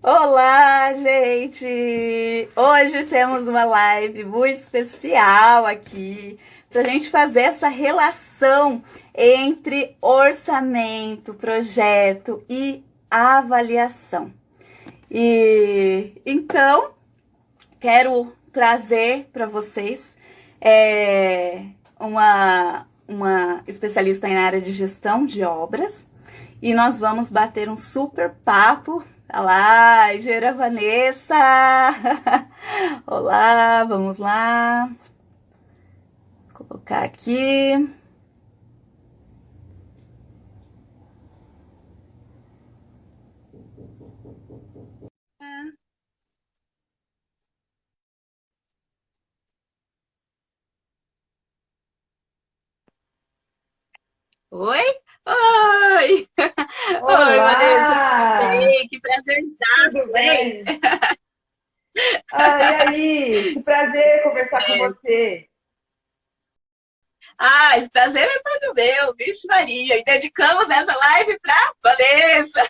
Olá, gente! Hoje temos uma live muito especial aqui para a gente fazer essa relação entre orçamento, projeto e avaliação. E então quero trazer para vocês uma especialista em área de gestão de obras e nós vamos bater um super papo. Olá, engenheira Vanessa! Olá, vamos lá. Vou colocar aqui. Oi? Oi! Oi, Vanessa, tudo Olá, bem? Que tudo prazerzaço, hein? bem? E aí? Que prazer conversar com você. Ah, esse prazer é todo meu, vixe Maria. E dedicamos essa live para Vanessa,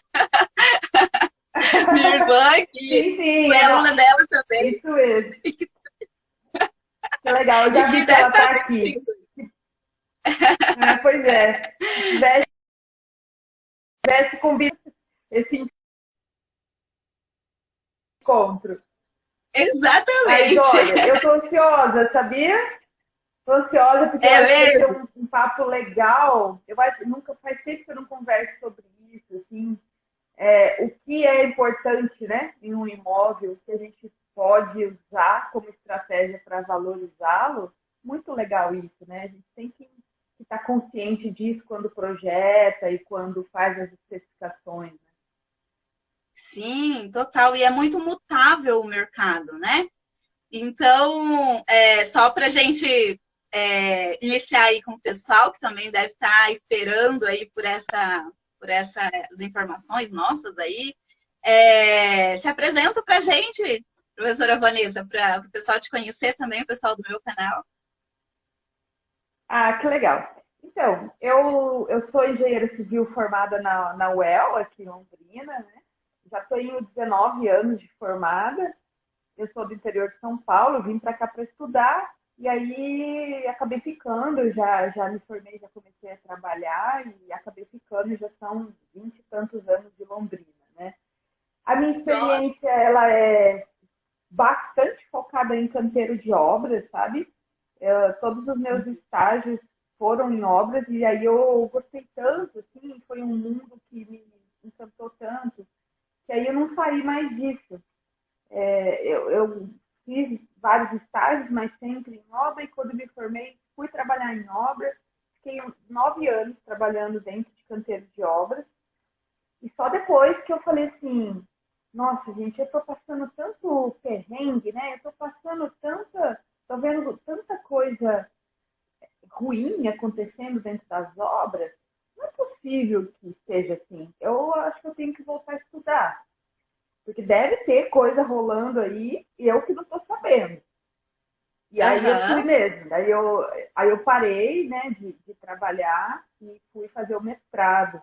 minha irmã, que Sim, sim, foi aluna dela também, isso mesmo. Que legal, eu e já que vi que deve ela estar está aqui. assistindo. Pois é, se tivesse combinado esse encontro. Mas Exatamente. olha, eu tô ansiosa, sabia? Tô ansiosa porque eu É acho que vai ser mesmo? um papo legal. Eu acho nunca faz tempo que eu não converso sobre isso, assim. O que é importante, né, em um imóvel, que a gente pode usar como estratégia para valorizá-lo. Muito legal isso, né? A gente tem que estar consciente disso quando projeta e quando faz as especificações, né? Sim, total. E é muito mutável o mercado, né? Então, só para a gente iniciar aí com o pessoal que também deve estar esperando aí por essas informações nossas aí, se apresenta para a gente, professora Vanessa, para o pessoal te conhecer também, o pessoal do meu canal. Que legal. Então, eu sou engenheira civil formada na UEL, aqui em Londrina, né? Já tenho 19 anos de formada. Eu sou do interior de São Paulo, vim para cá para estudar e aí acabei ficando, já me formei, já comecei a trabalhar e acabei ficando, já são 20 e tantos anos de Londrina, né? A minha Nossa. experiência, ela é bastante focada em canteiro de obras, sabe? Todos os meus estágios foram em obras e aí eu gostei tanto, assim, foi um mundo que me encantou tanto, que aí eu não saí mais disso. Eu fiz vários estágios, mas sempre em obra, e quando me formei, fui trabalhar em obra. Fiquei 9 anos trabalhando dentro de canteiro de obras, e só depois que eu falei assim: nossa, gente, eu estou passando tanto perrengue, né? Eu estou passando estou vendo tanta coisa ruim acontecendo dentro das obras. Não é possível que seja assim. Eu acho que eu tenho que voltar a estudar, porque deve ter coisa rolando aí e eu que não estou sabendo. E aí eu fui Aham. mesmo. Aí eu parei, né, de trabalhar e fui fazer o mestrado.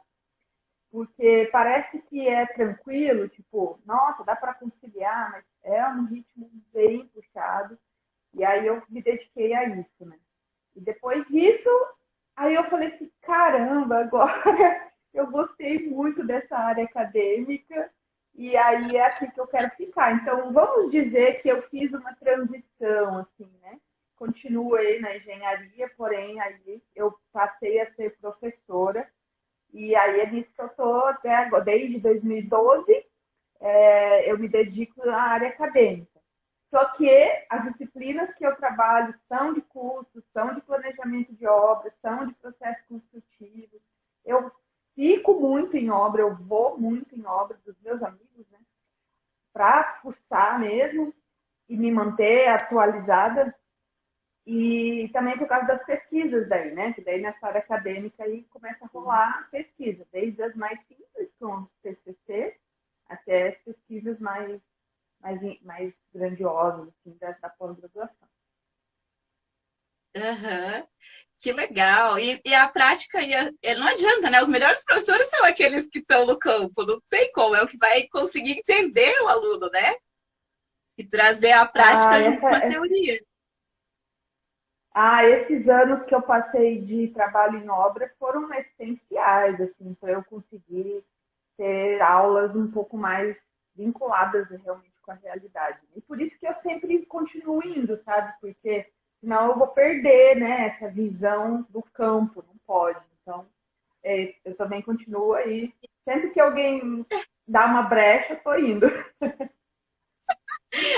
Porque parece que é tranquilo, tipo, nossa, dá para conciliar, mas é um ritmo bem puxado. E aí eu me dediquei a isso, né? E depois disso, aí eu falei assim, caramba, agora eu gostei muito dessa área acadêmica e aí é aqui que eu quero ficar. Então, vamos dizer que eu fiz uma transição, assim, né? Continuei na engenharia, porém aí eu passei a ser professora e aí é nisso que eu estou até agora, desde 2012, eu me dedico à área acadêmica. Só que as disciplinas que eu trabalho são de cursos, são de planejamento de obras, são de processo construtivo. Eu fico muito em obra, eu vou muito em obra dos meus amigos, né? Para fuçar mesmo e me manter atualizada. E também por causa das pesquisas daí, né? Que daí nessa área acadêmica aí começa a rolar pesquisa, desde as mais simples, com os TCC, até as pesquisas mais grandiosas, assim, da pós-graduação. Aham. Que legal. E a prática, não adianta, né? Os melhores professores são aqueles que estão no campo, não tem como, é o que vai conseguir entender o aluno, né? E trazer a Ah, prática junto com a teoria. Esses anos que eu passei de trabalho em obra foram essenciais, assim, para eu conseguir ter aulas um pouco mais vinculadas realmente com a realidade. E por isso que eu sempre continuo indo, sabe? Porque senão eu vou perder, né, essa visão do campo, não pode. Então, eu também continuo aí. Sempre que alguém dá uma brecha, eu tô indo.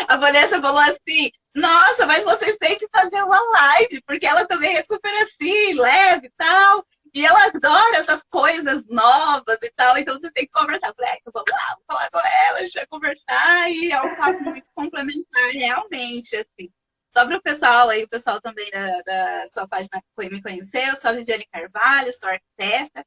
A Vanessa falou assim, nossa, mas vocês têm que fazer uma live, porque ela também é super assim, leve e tal. E ela adora essas coisas novas e tal, então você tem que conversar. Eu falei, vamos lá, vou falar com ela, a gente vai conversar, e é um papo muito complementar, realmente, assim. Só para o pessoal aí, o pessoal também da sua página me conhecer, eu sou a Viviane Carvalho, sou arquiteta,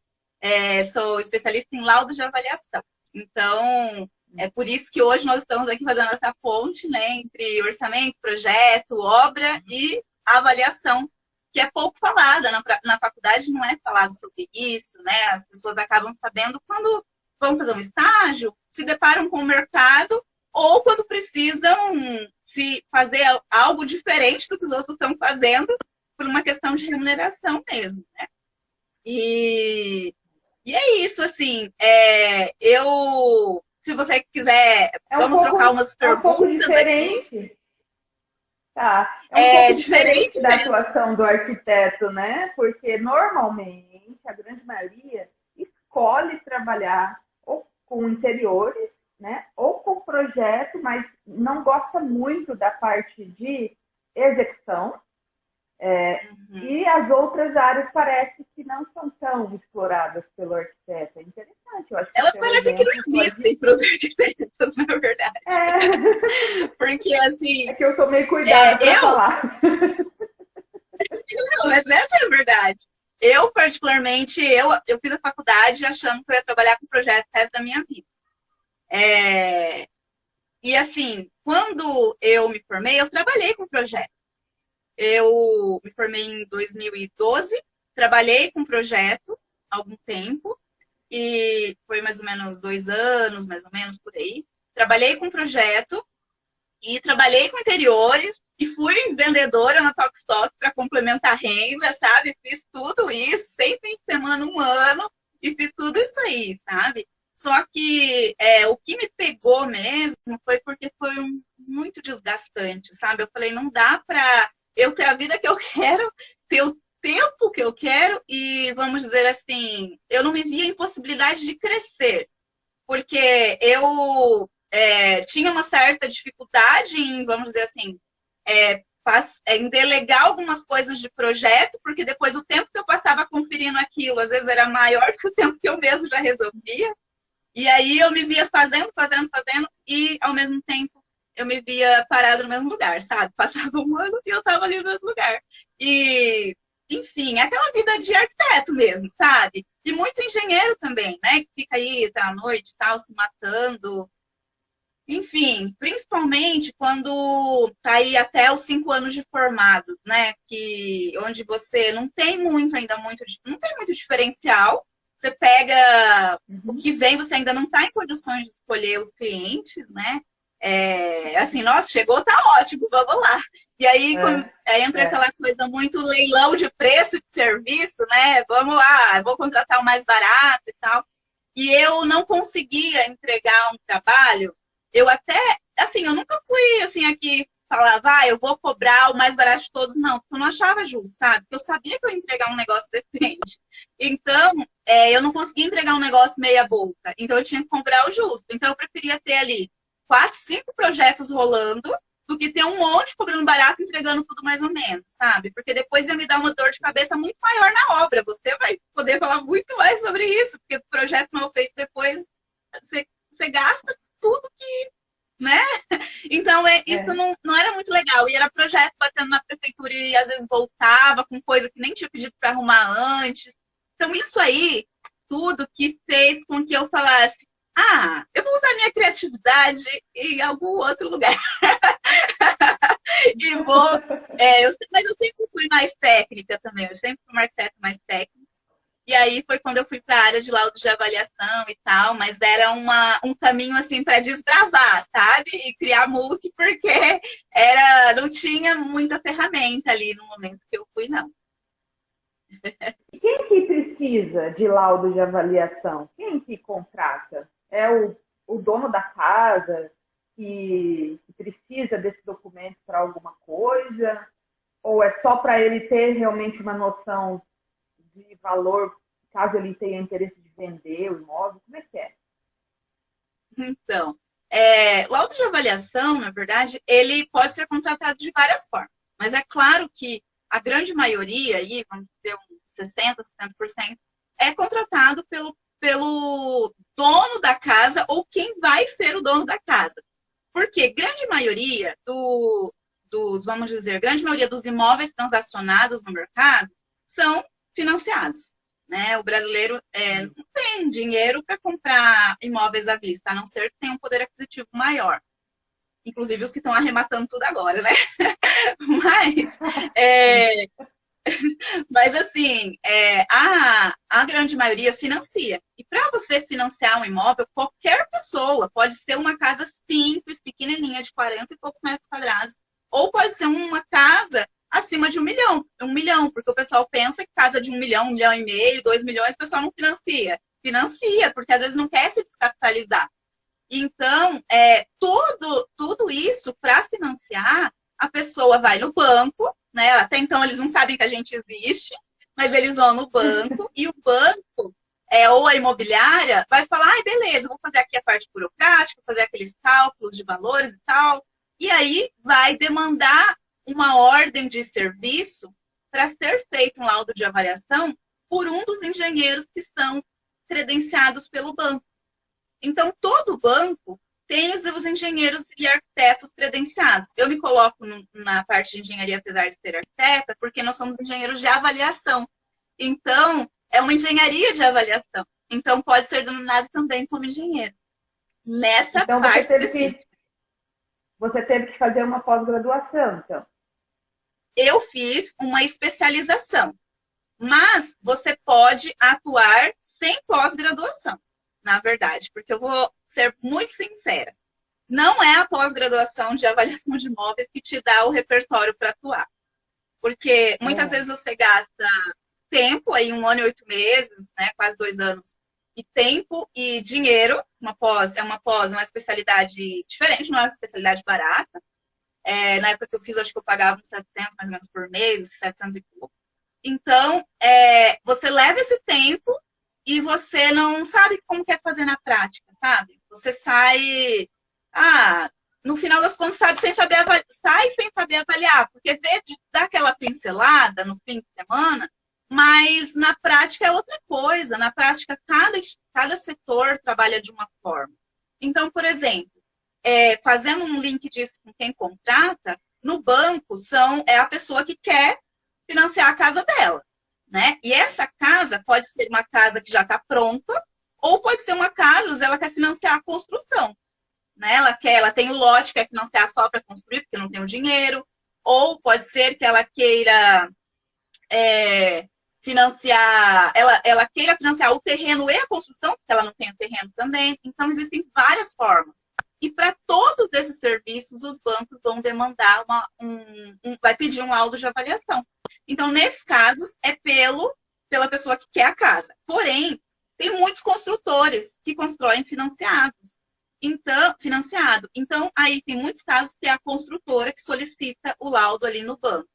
sou especialista em laudos de avaliação. Então, é por isso que hoje nós estamos aqui fazendo essa ponte, né, entre orçamento, projeto, obra e avaliação, que é pouco falada. Na faculdade não é falado sobre isso, né? As pessoas acabam sabendo quando vão fazer um estágio, se deparam com o mercado ou quando precisam se fazer algo diferente do que os outros estão fazendo por uma questão de remuneração mesmo, né? E é isso, assim, se você quiser, vamos trocar umas É um pouco perguntas aqui. diferente. Tá. É um É pouco diferente diferente da mesmo. atuação do arquiteto, né? Porque normalmente a grande maioria escolhe trabalhar ou com interiores, né? Ou com projeto, mas não gosta muito da parte de execução. E as outras áreas parece que não são tão exploradas pelo arquiteto. É interessante, eu acho que o Elas seu parecem que não exemplo existem pode. para os arquitetos, na verdade. Porque, É assim, que eu tomei cuidado para eu... falar. Não, mas essa é a verdade. Eu, particularmente, eu fiz a faculdade achando que eu ia trabalhar com projeto o resto da minha vida. E, assim, quando eu me formei, eu trabalhei com projeto. Eu me formei em 2012, trabalhei com projeto há algum tempo, e foi mais ou menos 2 anos, mais ou menos por aí. Trabalhei com projeto e trabalhei com interiores e fui vendedora na Tokstok para complementar a renda, sabe? Fiz tudo isso, 100 fim de semana, um ano, e fiz tudo isso aí, sabe? Só que o que me pegou mesmo foi porque foi muito desgastante, sabe? Eu falei, não dá para eu ter a vida que eu quero, ter o tempo que eu quero e, vamos dizer assim, eu não me via em possibilidade de crescer, porque eu tinha uma certa dificuldade em, vamos dizer assim, em delegar algumas coisas de projeto, porque depois o tempo que eu passava conferindo aquilo, às vezes era maior do que o tempo que eu mesmo já resolvia. E aí eu me via fazendo, e ao mesmo tempo eu me via parada no mesmo lugar, sabe? Passava um ano e eu estava ali no mesmo lugar. E, enfim, aquela vida de arquiteto mesmo, sabe? E muito engenheiro também, né? Que fica aí até a noite e tal, se matando. Enfim, principalmente quando tá aí até os 5 anos de formado, né? Onde você não tem não tem muito diferencial. Você pega o que vem, você ainda não está em condições de escolher os clientes, né? Assim, nossa, chegou, tá ótimo, vamos lá. E aí entra aquela coisa muito leilão de preço de serviço, né? Vamos lá, eu vou contratar o mais barato e tal. E eu não conseguia entregar um trabalho. Eu até, assim, eu nunca fui assim aqui falar, eu vou cobrar o mais barato de todos, não, porque eu não achava justo, sabe? Porque eu sabia que eu ia entregar um negócio decente. Então, eu não conseguia entregar um negócio meia boca. Então, eu tinha que cobrar o justo. Então, eu preferia ter ali 4, 5 projetos rolando do que ter um monte cobrando barato, entregando tudo mais ou menos, sabe? Porque depois ia me dar uma dor de cabeça muito maior na obra. Você vai poder falar muito mais sobre isso, porque projeto mal feito depois você gasta tudo que, né? Então, isso não era muito legal. E era projeto batendo na prefeitura e às vezes voltava com coisa que nem tinha pedido para arrumar antes. Então, isso aí, tudo que fez com que eu falasse, eu vou usar minha criatividade em algum outro lugar. Mas eu sempre fui mais técnica também, eu sempre fui uma arquiteta mais técnica. E aí foi quando eu fui para a área de laudo de avaliação e tal, mas era um caminho assim para desbravar, sabe? E criar MOOC, porque não tinha muita ferramenta ali no momento que eu fui, não. E quem que precisa de laudo de avaliação? Quem que contrata? É o dono da casa que precisa desse documento para alguma coisa? Ou é só para ele ter realmente uma noção de valor, caso ele tenha interesse de vender o imóvel? Como é que é? Então, o laudo de avaliação, na verdade, ele pode ser contratado de várias formas. Mas é claro que a grande maioria, aí, vamos dizer, uns 60%, 70%, é contratado pelo dono da casa ou quem vai ser o dono da casa. Porque grande maioria vamos dizer, grande maioria dos imóveis transacionados no mercado são financiados. Né? O brasileiro não tem dinheiro para comprar imóveis à vista, a não ser que tenha um poder aquisitivo maior. Inclusive os que estão arrematando tudo agora, né? Mas assim, a grande maioria financia. E para você financiar um imóvel, qualquer pessoa, pode ser uma casa simples, pequenininha, de 40 e poucos metros quadrados, ou pode ser uma casa acima de 1 milhão, porque o pessoal pensa que casa de 1 milhão, 1 milhão e meio, 2 milhões, o pessoal não financia. Financia, porque às vezes não quer se descapitalizar. Então, tudo isso, para financiar, a pessoa vai no banco, né? Até então eles não sabem que a gente existe, mas eles vão no banco e o banco, ou a imobiliária, vai falar, beleza, vou fazer aqui a parte burocrática, fazer aqueles cálculos de valores e tal, e aí vai demandar uma ordem de serviço para ser feito um laudo de avaliação por um dos engenheiros que são credenciados pelo banco. Então, todo banco tem os seus engenheiros e arquitetos credenciados. Eu me coloco na parte de engenharia, apesar de ser arquiteta, porque nós somos engenheiros de avaliação. Então, é uma engenharia de avaliação. Então, pode ser denominado também como engenheiro. Nessa parte específica. Você teve que fazer uma pós-graduação, então? Eu fiz uma especialização. Mas você pode atuar sem pós-graduação, na verdade, porque eu vou ser muito sincera. Não é a pós-graduação de avaliação de imóveis que te dá o repertório para atuar. Porque muitas vezes você gasta tempo, aí 1 ano e 8 meses, né, quase 2 anos, e tempo e dinheiro. Uma especialidade diferente, não é uma especialidade barata. Na época que eu fiz, acho que eu pagava uns 700 mais ou menos por mês, 700 e pouco. Então, você leva esse tempo e você não sabe como quer fazer na prática, sabe? Você sai, no final das contas, sai sem saber avaliar, porque dá aquela pincelada no fim de semana, mas na prática é outra coisa. Na prática, cada setor trabalha de uma forma. Então, por exemplo, fazendo um link disso com quem contrata, no banco é a pessoa que quer financiar a casa dela, né? E essa casa pode ser uma casa que já está pronta, ou pode ser uma casa, às vezes ela quer financiar a construção, né? Ela tem o lote, quer financiar só para construir, porque não tem o dinheiro, ou pode ser que ela queira financiar, ela queira financiar o terreno e a construção, porque ela não tem o terreno também. Então, existem várias formas. E para todos esses serviços, os bancos vão demandar vai pedir um laudo de avaliação. Então, nesses casos, é pela pessoa que quer a casa. Porém, tem muitos construtores que constroem financiados. Financiado. Então, aí tem muitos casos que é a construtora que solicita o laudo ali no banco.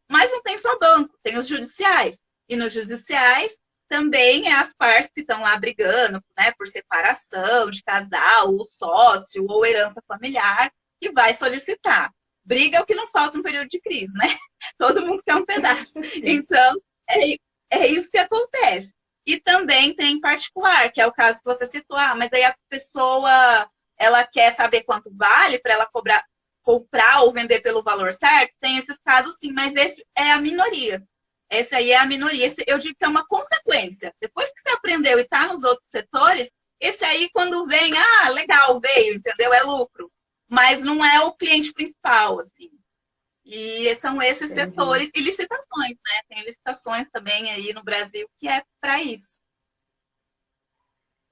Mas não tem só banco, tem os judiciais. E nos judiciais também as partes que estão lá brigando, né, por separação de casal, ou sócio, ou herança familiar, que vai solicitar. Briga é o que não falta no período de crise, né? Todo mundo quer um pedaço. Então, é isso que acontece. E também tem particular, que é o caso que você citou. Mas aí a pessoa, ela quer saber quanto vale para ela comprar ou vender pelo valor certo. Tem esses casos sim, mas esse é a minoria. Esse aí é a minoria. Eu digo que é uma consequência. Depois que você aprendeu e está nos outros setores, esse aí quando vem, legal, veio, entendeu? É lucro. Mas não é o cliente principal, assim. E são esses Entendi. setores e licitações, né? Tem licitações também aí no Brasil que é para isso.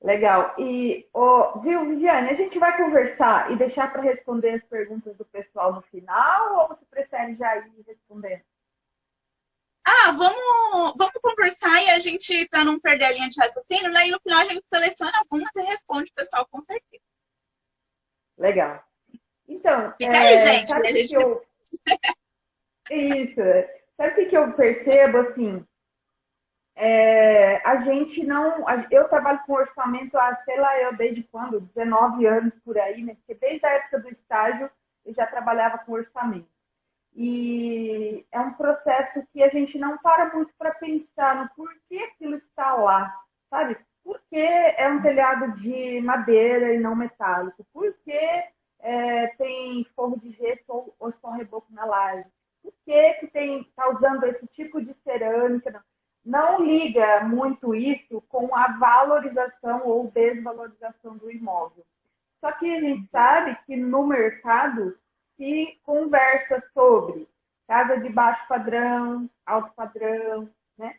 Legal. E, viu, Viviane, a gente vai conversar e deixar para responder as perguntas do pessoal no final, ou você prefere já ir respondendo? Ah, vamos conversar e a gente, para não perder a linha de raciocínio, né? E no final a gente seleciona algumas e responde o pessoal com certeza. Legal. Então, Fica aí, gente. sabe A o que gente... eu. Isso. Sabe o que eu percebo, assim? A gente não. Eu trabalho com orçamento há, sei lá, eu desde quando? 19 anos por aí, né? Porque desde a época do estágio eu já trabalhava com orçamento. E é um processo que a gente não para muito para pensar no porquê aquilo está lá, sabe? Por que é um telhado de madeira e não metálico? Por que tem forro de gesso ou só reboco na laje? Por que está usando esse tipo de cerâmica? Não liga muito isso com a valorização ou desvalorização do imóvel. Só que a gente sabe que no mercado se conversa sobre casa de baixo padrão, alto padrão, né?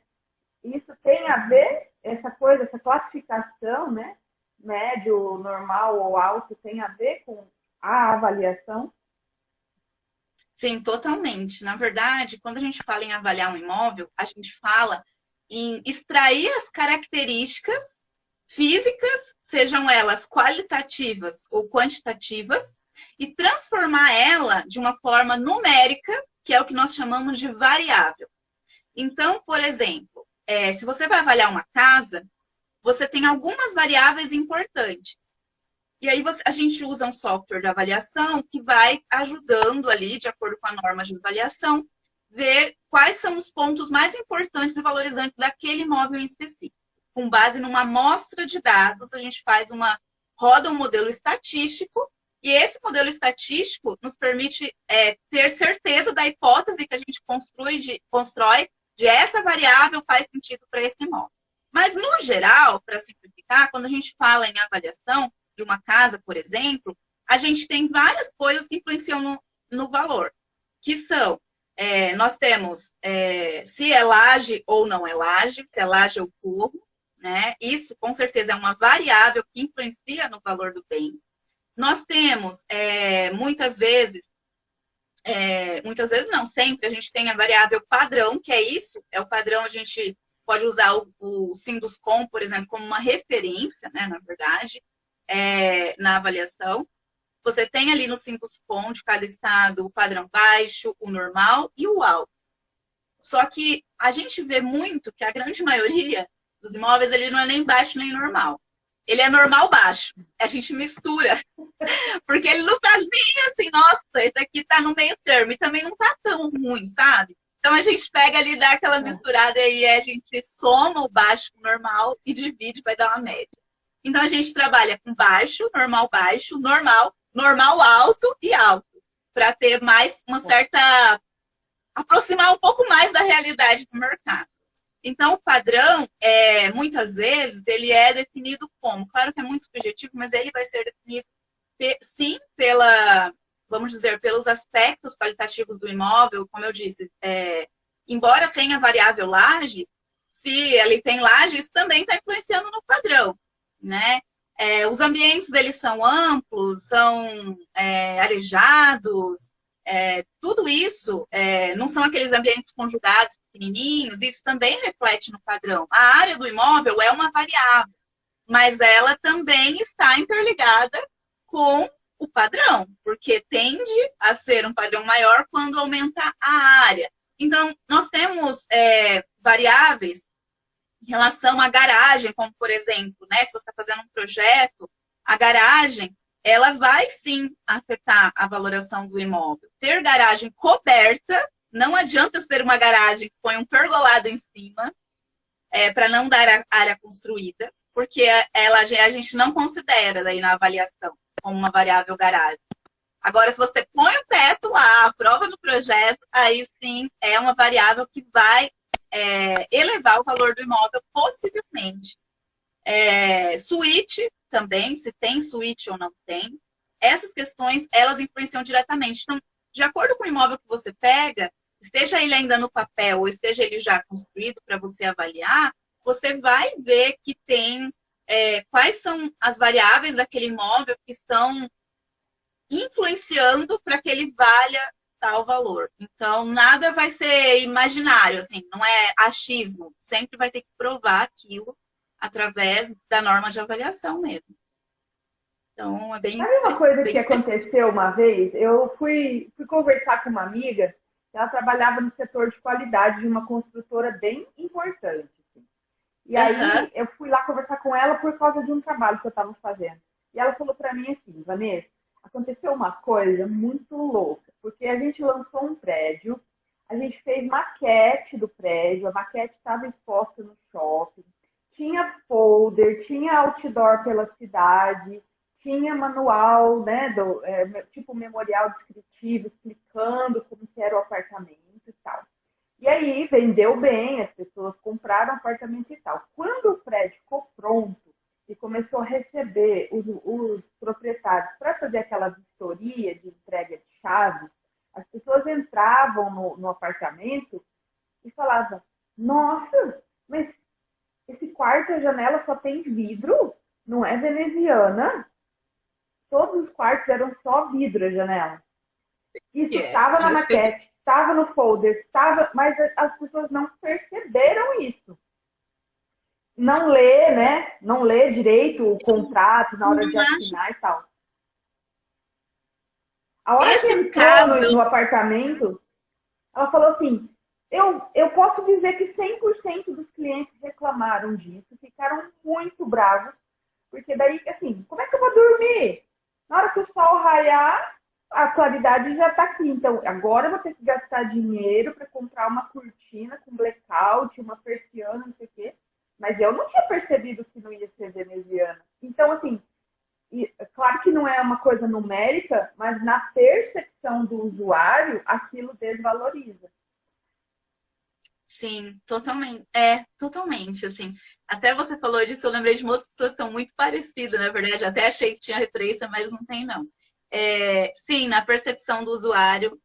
Isso tem a ver, essa coisa, essa classificação, né? Médio, normal ou alto, tem a ver com a avaliação? Sim, totalmente. Na verdade, quando a gente fala em avaliar um imóvel, a gente fala em extrair as características físicas, sejam elas qualitativas ou quantitativas, e transformar ela de uma forma numérica, que é o que nós chamamos de variável. Então, por exemplo, se você vai avaliar uma casa, você tem algumas variáveis importantes. E aí a gente usa um software de avaliação que vai ajudando ali, de acordo com a norma de avaliação, ver quais são os pontos mais importantes e valorizantes daquele imóvel em específico. Com base numa amostra de dados, a gente roda um modelo estatístico, e esse modelo estatístico nos permite ter certeza da hipótese que a gente constrói de essa variável faz sentido para esse imóvel. Mas, no geral, para simplificar, quando a gente fala em avaliação, de uma casa, por exemplo, a gente tem várias coisas que influenciam no valor, que são, nós temos se é laje ou não é laje, se é laje ou forro, né? Isso, com certeza, é uma variável que influencia no valor do bem. Nós temos, muitas vezes não, sempre, a gente tem a variável padrão, que é isso, é o padrão, a gente pode usar o Sinduscom, por exemplo, como uma referência, né, na verdade, na avaliação. Você tem ali no Sinduscom de cada estado o padrão baixo, o normal e o alto. Só que a gente vê muito que a grande maioria dos imóveis ele não é nem baixo nem normal. Ele é normal baixo. A gente mistura. Porque ele não tá nem assim, nossa, esse aqui tá no meio termo. E também não tá tão ruim, sabe? Então a gente pega ali, dá aquela misturada e a gente soma o baixo com o normal e divide, vai dar uma média. Então a gente trabalha com baixo, normal, normal alto e alto. Para ter mais uma certa. Aproximar um pouco mais da realidade do mercado. Então, o padrão, muitas vezes, ele é definido como? Claro que é muito subjetivo, mas ele vai ser definido, sim, vamos dizer, pelos aspectos qualitativos do imóvel, como eu disse, embora tenha variável laje, se ele tem laje, isso também está influenciando no padrão, né? Os ambientes, eles são amplos, são arejados, tudo isso não são aqueles ambientes conjugados pequenininhos, isso também reflete no padrão. A área do imóvel é uma variável, mas ela também está interligada com o padrão, porque tende a ser um padrão maior quando aumenta a área. Então, nós temos variáveis em relação à garagem, como por exemplo, né, se você está fazendo um projeto, a garagem ela vai sim afetar a valoração do imóvel. Ter garagem coberta, não adianta ser uma garagem que põe um pergolado em cima, para não dar área construída, porque a gente não considera daí na avaliação como uma variável garagem. Agora, se você põe o teto lá, aprova no projeto, aí sim é uma variável que vai elevar o valor do imóvel possivelmente. Suíte também, se tem suíte ou não tem. Essas questões, elas influenciam diretamente. Então, de acordo com o imóvel que você pega, esteja ele ainda no papel ou esteja ele já construído para você avaliar, você vai ver que tem quais são as variáveis daquele imóvel que estão influenciando para que ele valha tal valor. Então, nada vai ser imaginário, assim, não é achismo. Sempre vai ter que provar aquilo através da norma de avaliação mesmo. Então, é bem... Sabe uma coisa bem que aconteceu uma vez? Eu fui conversar com uma amiga, ela trabalhava no setor de qualidade de uma construtora bem importante. Assim. E aí, eu fui lá conversar com ela por causa de um trabalho que eu estava fazendo. E ela falou para mim assim, Vanessa, aconteceu uma coisa muito louca, porque a gente lançou um prédio, a gente fez maquete do prédio, a maquete estava exposta no shopping, tinha folder, tinha outdoor pela cidade, tinha manual, né, tipo memorial descritivo, explicando como que era o apartamento e tal. E aí vendeu bem, as pessoas compraram apartamento e tal. Quando o prédio ficou pronto e começou a receber os proprietários para fazer aquela vistoria de entrega de chaves, as pessoas entravam no apartamento e falavam, nossa, mas esse quarto, a janela só tem vidro? Não é veneziana? Todos os quartos eram só vidro, a janela. Isso estava na maquete, estava no folder, estava, mas as pessoas não perceberam isso. Não lê, né? Não lê direito o contrato na hora de assinar e tal. A hora que entrou no apartamento, ela falou assim, eu posso dizer que 100% dos clientes reclamaram disso, ficaram muito bravos, porque daí, assim, como é que eu vou dormir? Na hora que o sol raiar, a claridade já está aqui. Então, agora eu vou ter que gastar dinheiro para comprar uma cortina com blackout, uma persiana, não sei o quê. Mas eu não tinha percebido que não ia ser veneziana. Então, assim, claro que não é uma coisa numérica, mas na percepção do usuário, aquilo desvaloriza. Sim, totalmente. Totalmente, assim. Até você falou disso, eu lembrei de uma outra situação muito parecida, na verdade. Até achei que tinha referência, mas não tem, não. Sim, na percepção do usuário,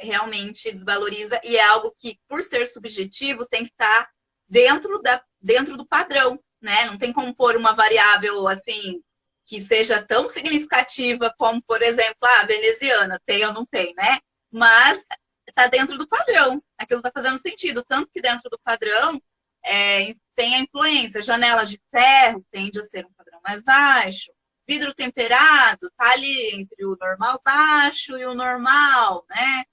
realmente desvaloriza e é algo que, por ser subjetivo, tem que estar dentro do padrão, né? Não tem como pôr uma variável, assim, que seja tão significativa como, por exemplo, a veneziana, tem ou não tem, né? Mas está dentro do padrão, aquilo está fazendo sentido, tanto que dentro do padrão tem a influência, janela de ferro tende a ser um padrão mais baixo, vidro temperado está ali entre o normal baixo e o normal, né?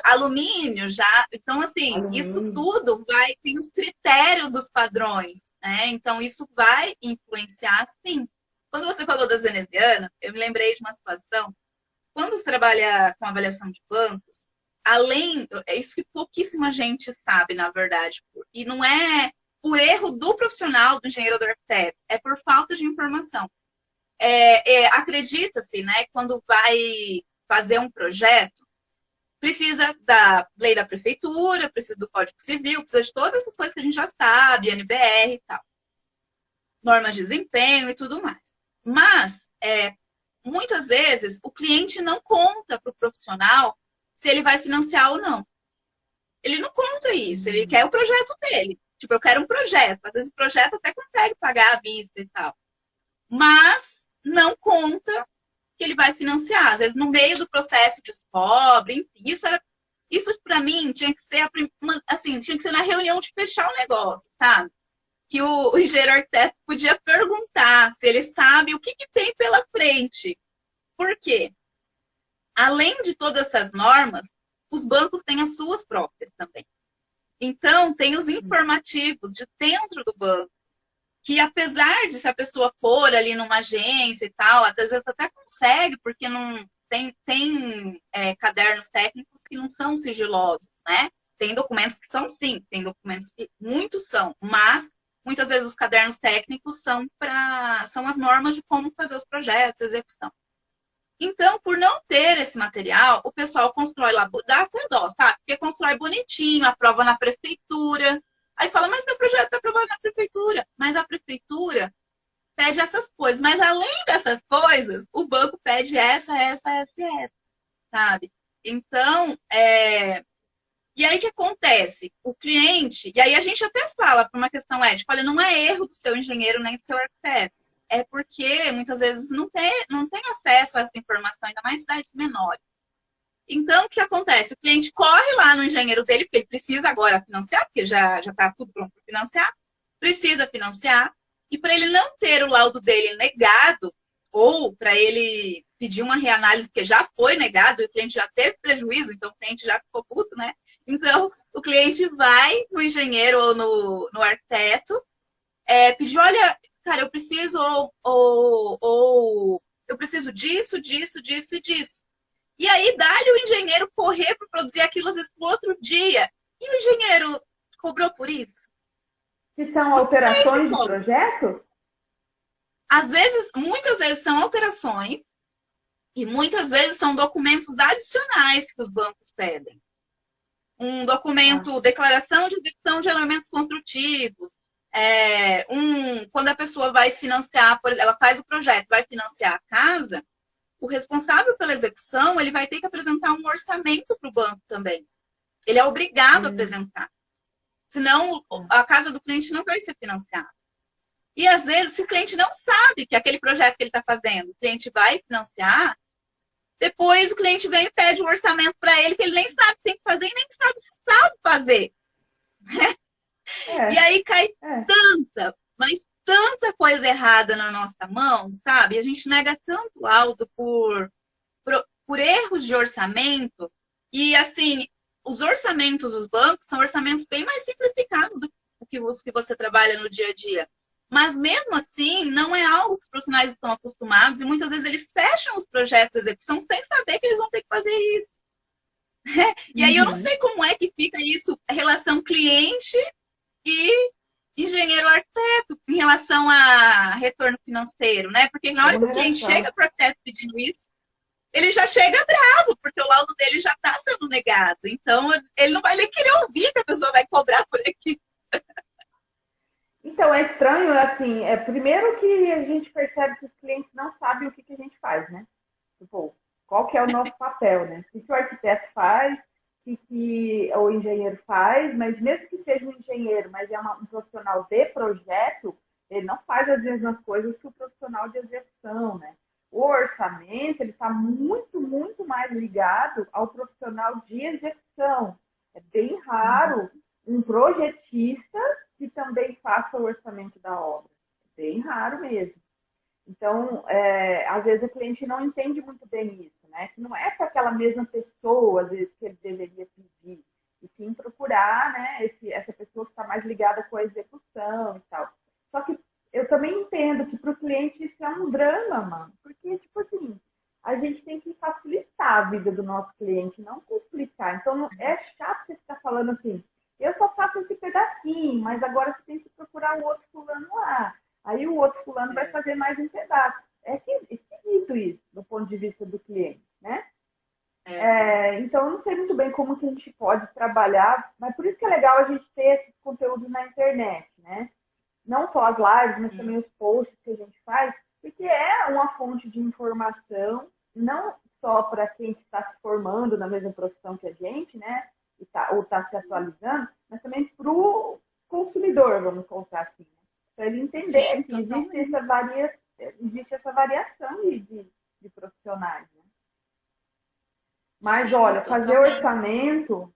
Alumínio já, então assim, isso tudo tem os critérios dos padrões, né? Então isso vai influenciar, sim. Quando você falou das venezianas, eu me lembrei de uma situação, quando você trabalha com avaliação de bancos, é isso que pouquíssima gente sabe, na verdade, e não é por erro do profissional, do engenheiro ou do arquiteto, é por falta de informação. Acredita-se, né, quando vai fazer um projeto, precisa da lei da prefeitura, precisa do Código Civil, precisa de todas essas coisas que a gente já sabe, NBR e tal. Normas de desempenho e tudo mais. Mas, muitas vezes, o cliente não conta para o profissional se ele vai financiar ou não. Ele não conta isso, ele quer o projeto dele. Tipo, eu quero um projeto. Às vezes o projeto até consegue pagar à vista e tal. Mas não conta que ele vai financiar. Às vezes no meio do processo descobre, enfim. Isso para mim tinha que ser tinha que ser na reunião de fechar o negócio, sabe? Que o engenheiro arquiteto podia perguntar se ele sabe o que tem pela frente. Por quê? Além de todas essas normas, os bancos têm as suas próprias também. Então, tem os informativos de dentro do banco, que apesar de se a pessoa for ali numa agência e tal, às vezes até consegue, porque não tem cadernos técnicos que não são sigilosos, né? Tem documentos que são sim, tem documentos que muitos são, mas muitas vezes os cadernos técnicos são as normas de como fazer os projetos, execução. Então, por não ter esse material, o pessoal constrói lá, dá até dó, sabe? Porque constrói bonitinho, aprova na prefeitura. Aí fala, mas meu projeto está aprovado na prefeitura. Mas a prefeitura pede essas coisas. Mas além dessas coisas, o banco pede essa, sabe? Então, e aí o que acontece? O cliente, e aí a gente até fala por uma questão ética, olha, não é erro do seu engenheiro nem do seu arquiteto, é porque muitas vezes não tem acesso a essa informação, ainda mais em cidades menores. Então, o que acontece? O cliente corre lá no engenheiro dele, porque ele precisa agora financiar, porque já está tudo pronto para financiar, precisa financiar, e para ele não ter o laudo dele negado, ou para ele pedir uma reanálise, porque já foi negado, e o cliente já teve prejuízo, então o cliente já ficou puto, né? Então, o cliente vai no engenheiro ou no arquiteto, pedir, olha, cara, eu preciso, ou eu preciso disso, disso, disso e disso. E aí, dá-lhe o engenheiro correr para produzir aquilo, às vezes, para outro dia. E o engenheiro cobrou por isso? Que são Não sei se alterações de cobra. projeto? Às vezes, muitas vezes são alterações e muitas vezes são documentos adicionais que os bancos pedem. Um Ah, documento, declaração de execução de elementos construtivos. Quando a pessoa vai financiar, ela faz o projeto, vai financiar a casa, o responsável pela execução, ele vai ter que apresentar um orçamento para o banco também. Ele é obrigado a apresentar. Senão, a casa do cliente não vai ser financiada. E, às vezes, se o cliente não sabe que aquele projeto que ele está fazendo, o cliente vai financiar, depois o cliente vem e pede um orçamento para ele que ele nem sabe que tem que fazer e nem sabe se sabe fazer. E é, aí cai é. tanta, mas tanta coisa errada na nossa mão, sabe? A gente nega tanto laudo por erros de orçamento. E, assim, os orçamentos dos bancos são orçamentos bem mais simplificados do que os que você trabalha no dia a dia. Mas, mesmo assim, não é algo que os profissionais estão acostumados e muitas vezes eles fecham os projetos de execução sem saber que eles vão ter que fazer isso. E aí eu não Uhum. sei como é que fica isso, a relação cliente e engenheiro arquiteto em relação a retorno financeiro, né? Porque na hora que o cliente Remuneração. chega para o arquiteto pedindo isso, ele já chega bravo, porque o laudo dele já está sendo negado. Então, ele não vai nem querer ouvir que a pessoa vai cobrar por aqui. Então, é estranho, assim, primeiro que a gente percebe que os clientes não sabem o que a gente faz, né? Tipo, qual que é o nosso papel, né? O que o arquiteto faz, o que o engenheiro faz, mas mesmo que seja um engenheiro, mas é um profissional de projeto, ele não faz as mesmas coisas que o profissional de execução, né? O orçamento, ele está muito, muito mais ligado ao profissional de execução. É bem raro um projetista que também faça o orçamento da obra. É bem raro mesmo. Então, às vezes o cliente não entende muito bem isso, né? Que não é para aquela mesma pessoa, às vezes, que ele deveria pedir, e sim procurar, né, essa pessoa que está mais ligada com a execução e tal. Só que eu também entendo que para o cliente isso é um drama, mano, porque, tipo assim, a gente tem que facilitar a vida do nosso cliente, não complicar. Então, é chato você ficar falando assim, eu só faço esse pedacinho, mas agora você tem que procurar o outro fulano lá. Aí o outro fulano vai É, fazer mais um pedaço. É que esquisito isso, do ponto de vista do cliente, né? é, Então, eu não sei muito bem como que a gente pode trabalhar, mas por isso que é legal a gente ter esses conteúdos na internet, né? Não só as lives, mas também os posts que a gente faz, porque é uma fonte de informação, não só para quem está se formando na mesma profissão que a gente, né? Ou está se atualizando, mas também para o consumidor, vamos colocar assim, né? Para ele entender sim, que totalmente. existe essa variação de profissionais, né? Mas Sim, olha, fazer totalmente. orçamento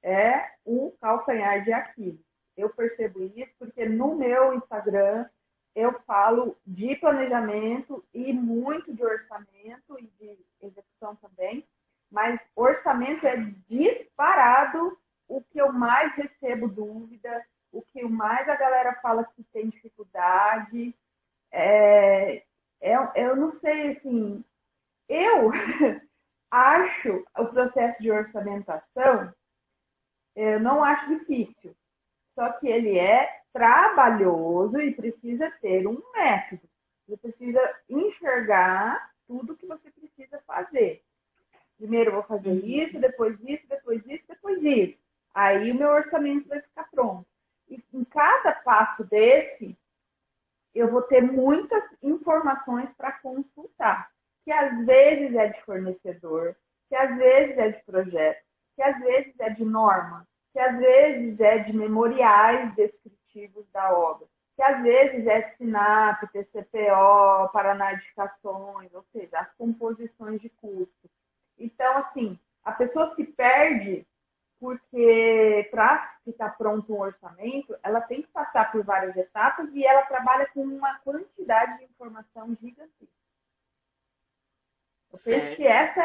é um calcanhar de Aquiles. Eu percebo isso porque no meu Instagram eu falo de planejamento e muito de orçamento e de execução também, mas orçamento é disparado o que eu mais recebo dúvida, o que mais a galera fala que tem dificuldade. Eu não sei, assim, eu acho o processo de orçamentação, eu não acho difícil, só que ele é trabalhoso e precisa ter um método. Você precisa enxergar tudo que você precisa fazer. Primeiro eu vou fazer Uhum. isso, depois isso, depois isso, depois isso. Aí o meu orçamento vai ficar pronto. E em cada passo desse, eu vou ter muitas informações para consultar, que às vezes é de fornecedor, que às vezes é de projeto, que às vezes é de norma, que às vezes é de memoriais descritivos da obra, que às vezes é SINAP, TCPO, Paraná Edificações, ou seja, as composições de custo. Então, assim, a pessoa se perde porque para ficar pronto um orçamento, ela tem que passar por várias etapas e ela trabalha com uma quantidade de informação gigantesca. Eu penso que Certo. essa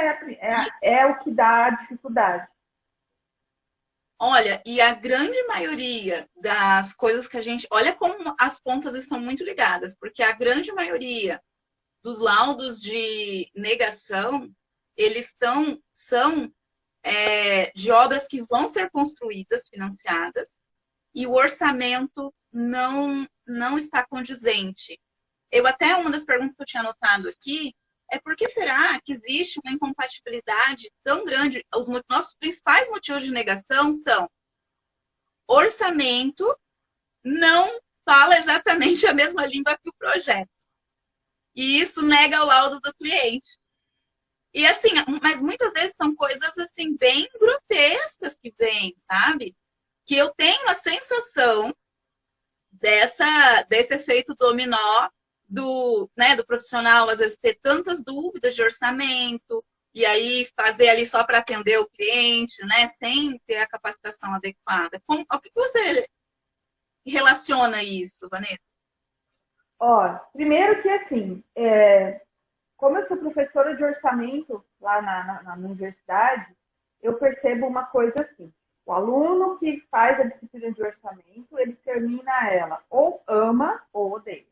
é o que dá a dificuldade. Olha, e a grande maioria das coisas que a gente. Olha como as pontas estão muito ligadas, porque a grande maioria dos laudos de negação, são de obras que vão ser construídas, financiadas, e o orçamento não está condizente. Uma das perguntas que eu tinha anotado aqui é por que será que existe uma incompatibilidade tão grande? Os nossos principais motivos de negação são orçamento não fala exatamente a mesma língua que o projeto. E isso nega o laudo do cliente. E assim, mas muitas vezes são coisas assim bem grotescas que vêm, sabe? Que eu tenho a sensação desse efeito dominó do profissional, às vezes, ter tantas dúvidas de orçamento, e aí fazer ali só para atender o cliente, né? Sem ter a capacitação adequada. O que você relaciona isso, Vanessa? Ó, primeiro que assim, como eu sou professora de orçamento lá na universidade, eu percebo uma coisa assim. O aluno que faz a disciplina de orçamento, ele termina ela ou ama ou odeia.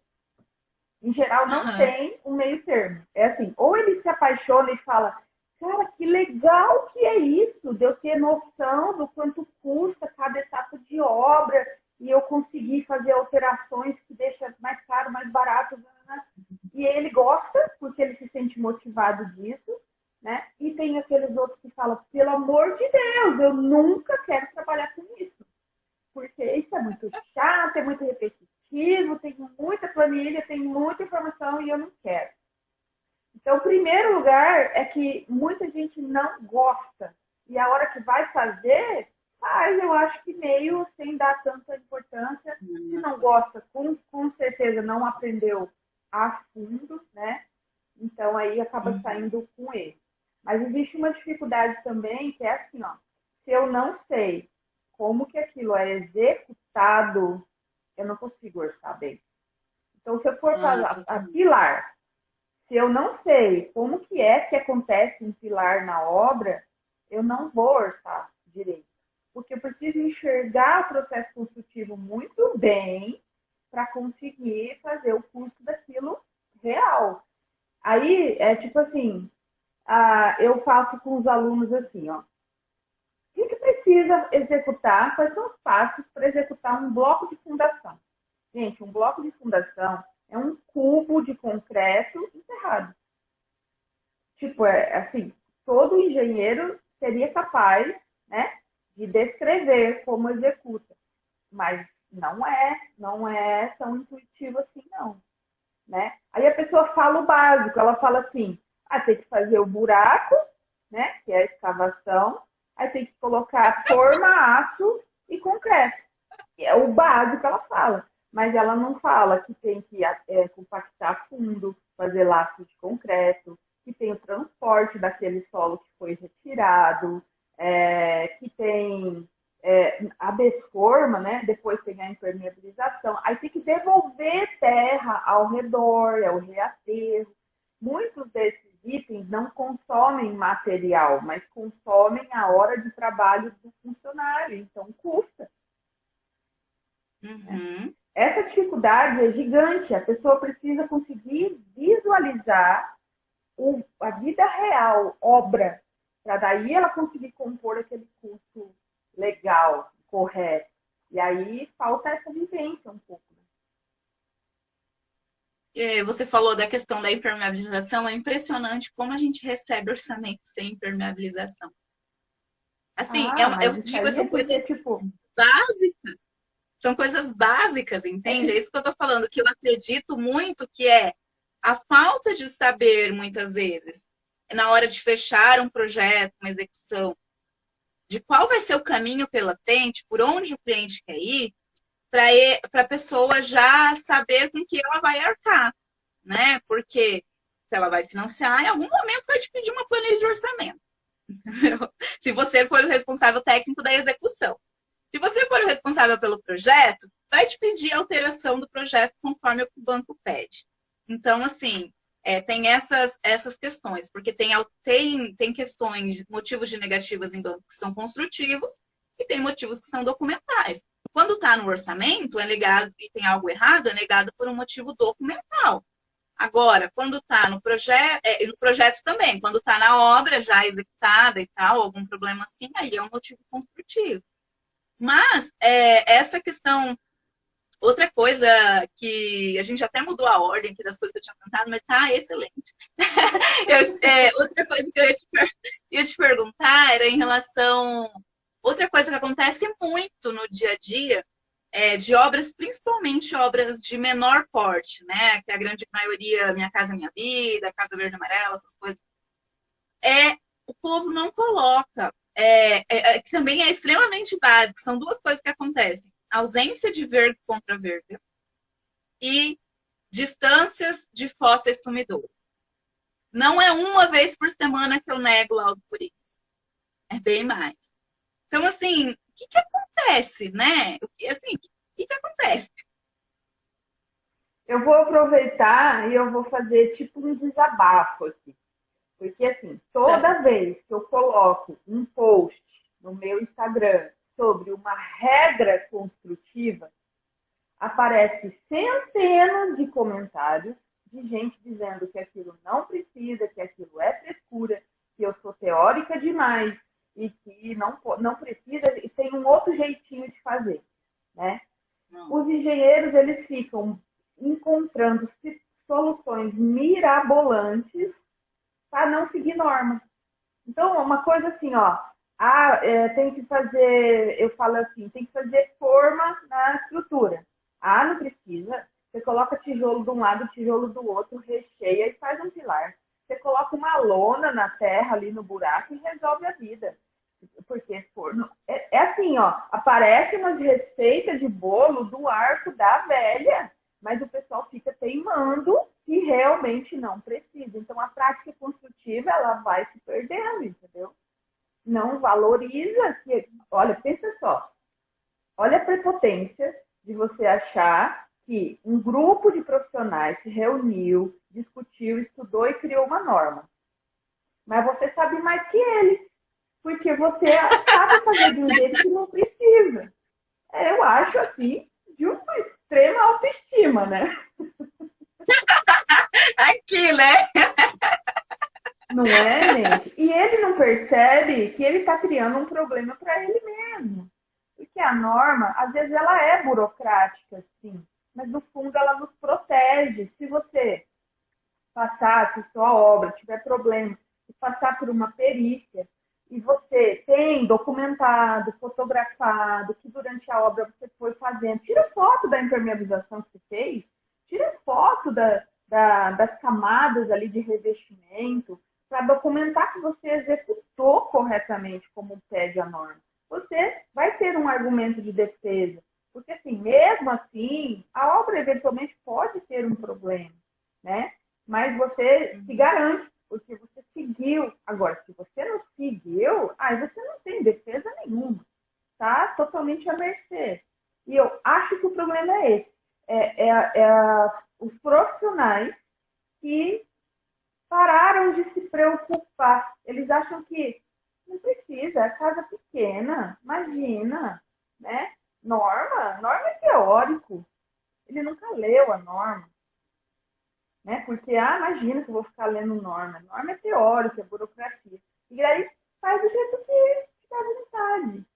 Em geral, não tem um meio termo. É assim, ou ele se apaixona e fala, cara, que legal que é isso, de eu ter noção do quanto custa cada etapa de obra e eu conseguir fazer alterações que deixam mais caro, mais barato, né? E ele gosta, porque ele se sente motivado disso, né? E tem aqueles outros que falam, pelo amor de Deus, eu nunca quero trabalhar com isso. Porque isso é muito chato, é muito repetitivo, tem muita planilha, tem muita informação e eu não quero. Então, o primeiro lugar é que muita gente não gosta. E a hora que vai fazer, faz, eu acho que meio sem dar tanta importância. Se não gosta, com certeza não aprendeu a fundo, né? Então, aí acaba saindo com ele. Mas existe uma dificuldade também, que é assim, ó. Se eu não sei como que aquilo é executado, eu não consigo orçar bem. Então, se eu for a pilar, se eu não sei como que acontece um pilar na obra, eu não vou orçar direito. Porque eu preciso enxergar o processo construtivo muito bem para conseguir fazer o custo daquilo real. Aí, é tipo assim, eu faço com os alunos assim, ó. O que precisa executar? Quais são os passos para executar um bloco de fundação? Gente, um bloco de fundação é um cubo de concreto enterrado. Tipo, assim, todo engenheiro seria capaz, né, de descrever como executa. Mas não é tão intuitivo assim, não. Né? Aí a pessoa fala o básico, ela fala assim, tem que fazer o buraco, né, que é a escavação, aí tem que colocar forma, aço e concreto. É o básico que ela fala. Mas ela não fala que tem que compactar fundo, fazer laços de concreto, que tem o transporte daquele solo que foi retirado, que tem a desforma, né? Depois tem a impermeabilização. Aí tem que devolver terra ao redor, é o reaterro. Muitos desses itens não consomem material, mas consomem a hora de trabalho do funcionário, então custa. Uhum. Essa dificuldade é gigante. A pessoa precisa conseguir visualizar a vida real, obra, para daí ela conseguir compor aquele custo legal, correto. E aí falta essa vivência um pouco. Você falou da questão da impermeabilização, é impressionante como a gente recebe orçamento sem impermeabilização. Assim, eu Mas isso digo, aí é são porque, coisas tipo... básicas. São coisas básicas, entende? É isso que eu tô falando, que eu acredito muito que é a falta de saber, muitas vezes. na hora de fechar um projeto, uma execução, de qual vai ser o caminho pela frente, por onde o cliente quer ir, para a pessoa já saber com que ela vai arcar, né? Porque se ela vai financiar, em algum momento vai te pedir uma planilha de orçamento. Se você for o responsável técnico da execução. Se você for o responsável pelo projeto, vai te pedir alteração do projeto conforme o banco pede. Então, assim, tem essas questões, porque tem questões, motivos de negativas em banco que são construtivos e tem motivos que são documentais. Quando está no orçamento, é negado e tem algo errado, é negado por um motivo documental. Agora, quando está no projeto também, quando está na obra já executada e tal, algum problema assim, aí é um motivo construtivo. Mas essa questão, outra coisa que a gente até mudou a ordem aqui das coisas que eu tinha contado, mas tá excelente. Outra coisa que eu ia te perguntar era em relação. Outra coisa que acontece muito no dia a dia de obras, principalmente obras de menor porte, né? Que a grande maioria, Minha Casa Minha Vida, Casa Verde e Amarela, essas coisas. O povo não coloca. Que também é extremamente básico. São duas coisas que acontecem. Ausência de verga contra verga e distâncias de fossa e sumidouro. Não é uma vez por semana que eu nego laudo por isso. É bem mais. Então, assim, o que acontece, né? O que acontece? Eu vou aproveitar e eu vou fazer tipo um desabafo aqui. Porque, assim, toda vez que eu coloco um post no meu Instagram sobre uma regra construtiva, aparece centenas de comentários de gente dizendo que aquilo não precisa, que aquilo é frescura, que eu sou teórica demais e que não precisa, e tem um outro jeitinho de fazer, né? Os engenheiros, eles ficam encontrando soluções mirabolantes para não seguir norma. Então, uma coisa assim, ó, tem que fazer, eu falo assim, tem que fazer forma na estrutura. Não precisa. Você coloca tijolo de um lado, tijolo do outro, recheia e faz um pilar. Você coloca uma lona na terra ali no buraco e resolve a vida. Porque forno é assim, ó, aparecem umas receitas de bolo do arco da velha, mas o pessoal fica teimando que realmente não precisa. Então, a prática construtiva, ela vai se perdendo, entendeu? Não valoriza. Olha, pensa só. Olha a prepotência de você achar que um grupo de profissionais se reuniu, discutiu, estudou e criou uma norma. Mas você sabe mais que eles, porque você sabe fazer de um jeito que não precisa. Eu acho, assim, de uma extrema autoestima, né? Aqui, né? Não é, gente? E ele não percebe que ele está criando um problema para ele mesmo. Porque a norma, às vezes, ela é burocrática, sim, mas no fundo ela nos protege. Se você passar, se sua obra tiver problema, e passar por uma perícia, e você tem documentado, fotografado, que durante a obra você foi fazendo, tira foto da impermeabilização que você fez, tira foto das camadas ali de revestimento, para documentar que você executou corretamente como pede a norma. Você vai ter um argumento de defesa, porque assim, mesmo assim, a obra eventualmente pode ter um problema, né? Mas você se garante, porque você seguiu. Agora, se você não seguiu, aí você não tem defesa nenhuma. Tá totalmente à mercê. E eu acho que o problema é esse. Os profissionais que pararam de se preocupar. Eles acham que não precisa, é casa pequena, imagina, né? Norma é teórico. Ele nunca leu a norma. Né? Porque, imagina que eu vou ficar lendo norma. Norma é teórica, é burocracia. E aí faz do jeito que dá vontade.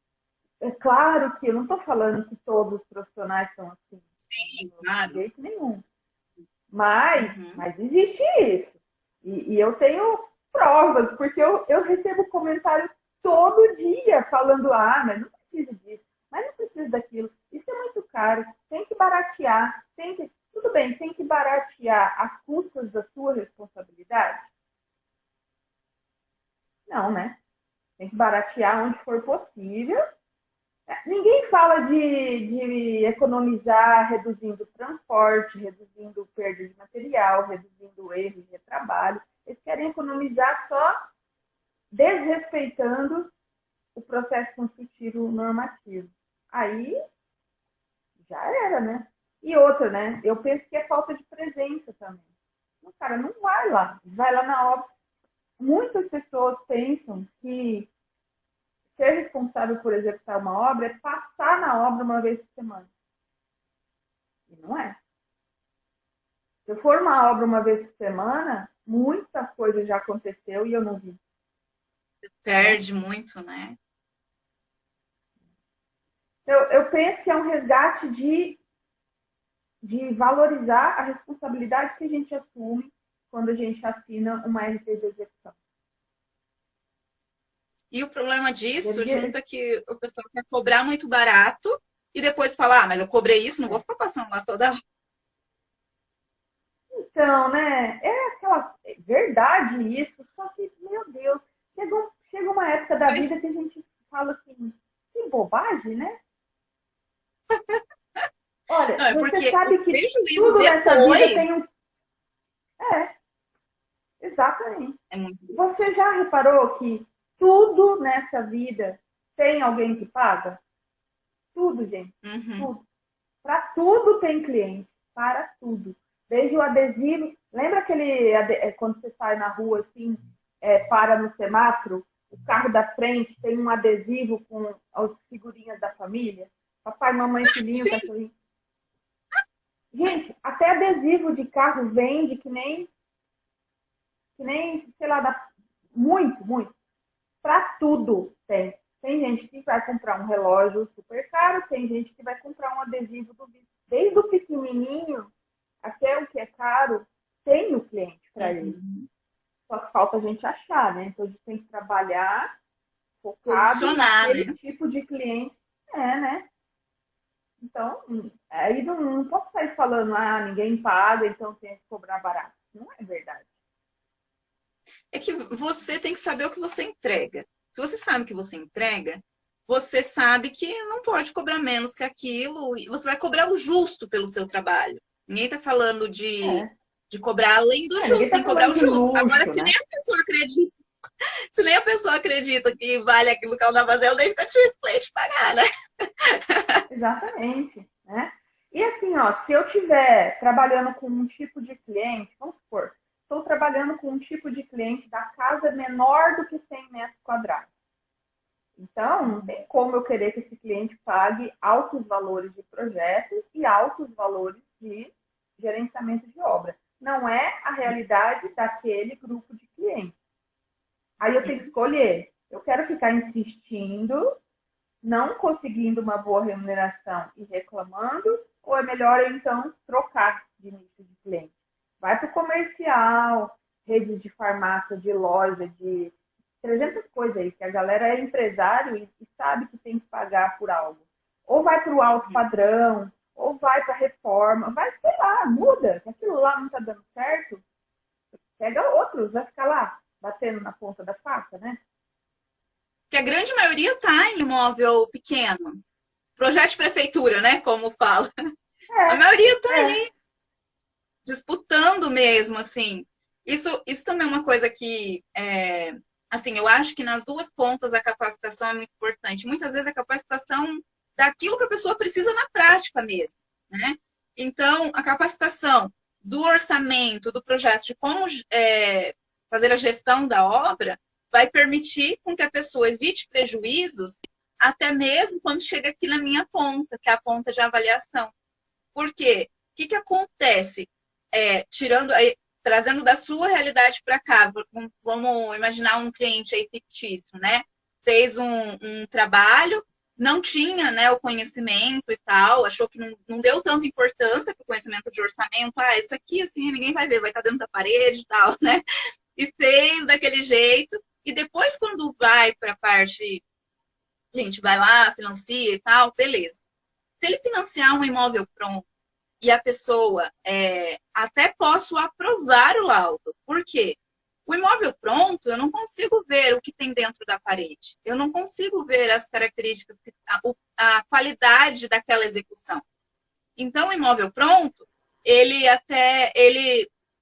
É claro que eu não estou falando que todos os profissionais são assim. Sim, claro. De jeito nenhum. Mas existe isso. E eu tenho provas, porque eu recebo comentário todo dia falando, mas não precisa disso, mas não precisa daquilo. Isso é muito caro, tem que baratear, tudo bem, tem que baratear as custas da sua responsabilidade? Não, né? Tem que baratear onde for possível. Ninguém fala de economizar reduzindo transporte, reduzindo perda de material, reduzindo erro de retrabalho. Eles querem economizar só desrespeitando o processo construtivo normativo. Aí já era, né? E outra, né? Eu penso que é falta de presença também. O cara não vai lá na obra. Muitas pessoas pensam que ser responsável por executar uma obra é passar na obra uma vez por semana. E não é. Se eu for uma obra uma vez por semana, muita coisa já aconteceu e eu não vi. Perde muito, né? Eu penso que é um resgate de valorizar a responsabilidade que a gente assume quando a gente assina uma RT de execução. E o problema disso, junta que o pessoal quer cobrar muito barato e depois falar, mas eu cobrei isso, não vou ficar passando lá toda hora. Então, né, é aquela verdade isso, só que, meu Deus, chega uma época da vida que a gente fala assim, que bobagem, né? Olha, não, você sabe que tudo depois... nessa vida tem um... Exatamente. Você já reparou que tudo nessa vida tem alguém que paga? Tudo, gente. Tudo. Para tudo tem cliente. Para tudo. Desde o adesivo. Lembra quando você sai na rua assim, para no semáforo, o carro da frente tem um adesivo com as figurinhas da família? Papai, mamãe, filhinho, cachorrinho. Gente, até adesivo de carro vende que nem, sei lá, muito, muito. Para tudo tem. Tem gente que vai comprar um relógio super caro, tem gente que vai comprar um adesivo desde o pequenininho até o que é caro, tem o cliente para ele. Só que falta a gente achar, né? Então a gente tem que trabalhar focado naquele tipo de cliente. Né? Então, aí não posso sair falando, ninguém paga, então tem que cobrar barato. Não é verdade. É que você tem que saber o que você entrega. Se você sabe o que você entrega, você sabe que não pode cobrar menos que aquilo e você vai cobrar o justo pelo seu trabalho. Ninguém está falando de cobrar além do justo, tem que cobrar o justo. Luxo, agora, se né? nem a pessoa acredita, se nem a pessoa acredita que vale aquilo que ela está fazendo, nem fica difícil o cliente pagar, né? Exatamente, né? E assim, ó, se eu estiver trabalhando com um tipo de cliente, vamos supor, estou trabalhando com um tipo de cliente da casa menor do que 100 metros quadrados. Então, não tem como eu querer que esse cliente pague altos valores de projeto e altos valores de gerenciamento de obra. Não é a realidade daquele grupo de clientes. Aí eu tenho que escolher. Eu quero ficar insistindo, não conseguindo uma boa remuneração e reclamando, ou é melhor eu, então, trocar de nicho de cliente? Vai para o comercial, redes de farmácia, de loja, de 300 coisas aí, que a galera é empresário e sabe que tem que pagar por algo. Ou vai para o alto padrão, ou vai para a reforma, vai, sei lá, muda, que aquilo lá não está dando certo, pega outros, vai ficar lá, batendo na ponta da faca, né? Que a grande maioria está em imóvel pequeno. Projeto de prefeitura, né? Como fala. A maioria está aí, disputando mesmo, assim. Isso também é uma coisa que, assim, eu acho que nas duas pontas a capacitação é muito importante. Muitas vezes a capacitação daquilo que a pessoa precisa na prática mesmo, né? Então, a capacitação do orçamento, do projeto, de como fazer a gestão da obra, vai permitir com que a pessoa evite prejuízos até mesmo quando chega aqui na minha ponta, que é a ponta de avaliação. Por quê? O que acontece? Trazendo da sua realidade para cá, vamos imaginar um cliente aí fictício, né? Fez um trabalho, não tinha, né, o conhecimento e tal, achou que não deu tanta importância para o conhecimento de orçamento. Isso aqui, assim, ninguém vai ver, vai estar dentro da parede e tal, né? E fez daquele jeito. E depois, quando vai para a parte, a gente vai lá, financia e tal, beleza. Se ele financiar um imóvel pronto e a pessoa, até posso aprovar o laudo. Por quê? O imóvel pronto, eu não consigo ver o que tem dentro da parede. Eu não consigo ver as características, a qualidade daquela execução. Então, o imóvel pronto, ele,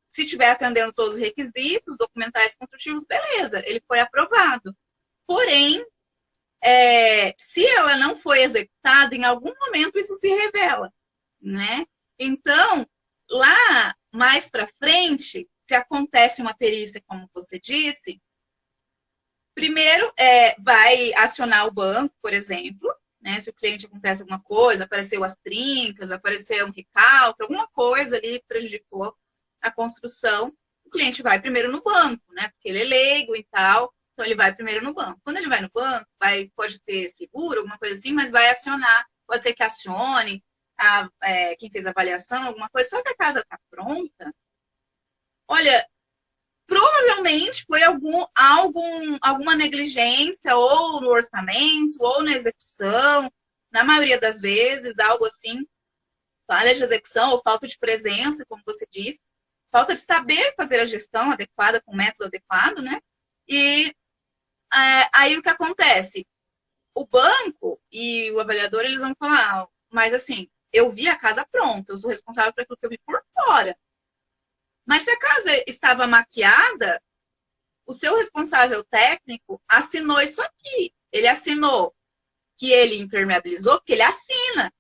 se estiver atendendo todos os requisitos documentais construtivos, beleza, ele foi aprovado. Porém, se ela não foi executada, em algum momento isso se revela, né? Então, lá mais para frente, se acontece uma perícia, como você disse, primeiro vai acionar o banco, por exemplo, né? Se o cliente acontece alguma coisa, apareceu as trincas, apareceu um recalque, alguma coisa ali prejudicou a construção, o cliente vai primeiro no banco, né? Porque ele é leigo e tal, então ele vai primeiro no banco. Quando ele vai no banco, pode ter seguro, alguma coisa assim, mas vai acionar, pode ser que acione quem fez a avaliação, alguma coisa, só que a casa está pronta. Olha, provavelmente foi alguma negligência, ou no orçamento, ou na execução, na maioria das vezes, algo assim, falha de execução ou falta de presença, como você disse, falta de saber fazer a gestão adequada, com o método adequado, né? E aí o que acontece? O banco e o avaliador, eles vão falar, mas assim, eu vi a casa pronta, eu sou responsável por aquilo que eu vi por fora. Mas se a casa estava maquiada, o seu responsável técnico assinou isso aqui. Ele assinou que ele impermeabilizou, porque ele assina,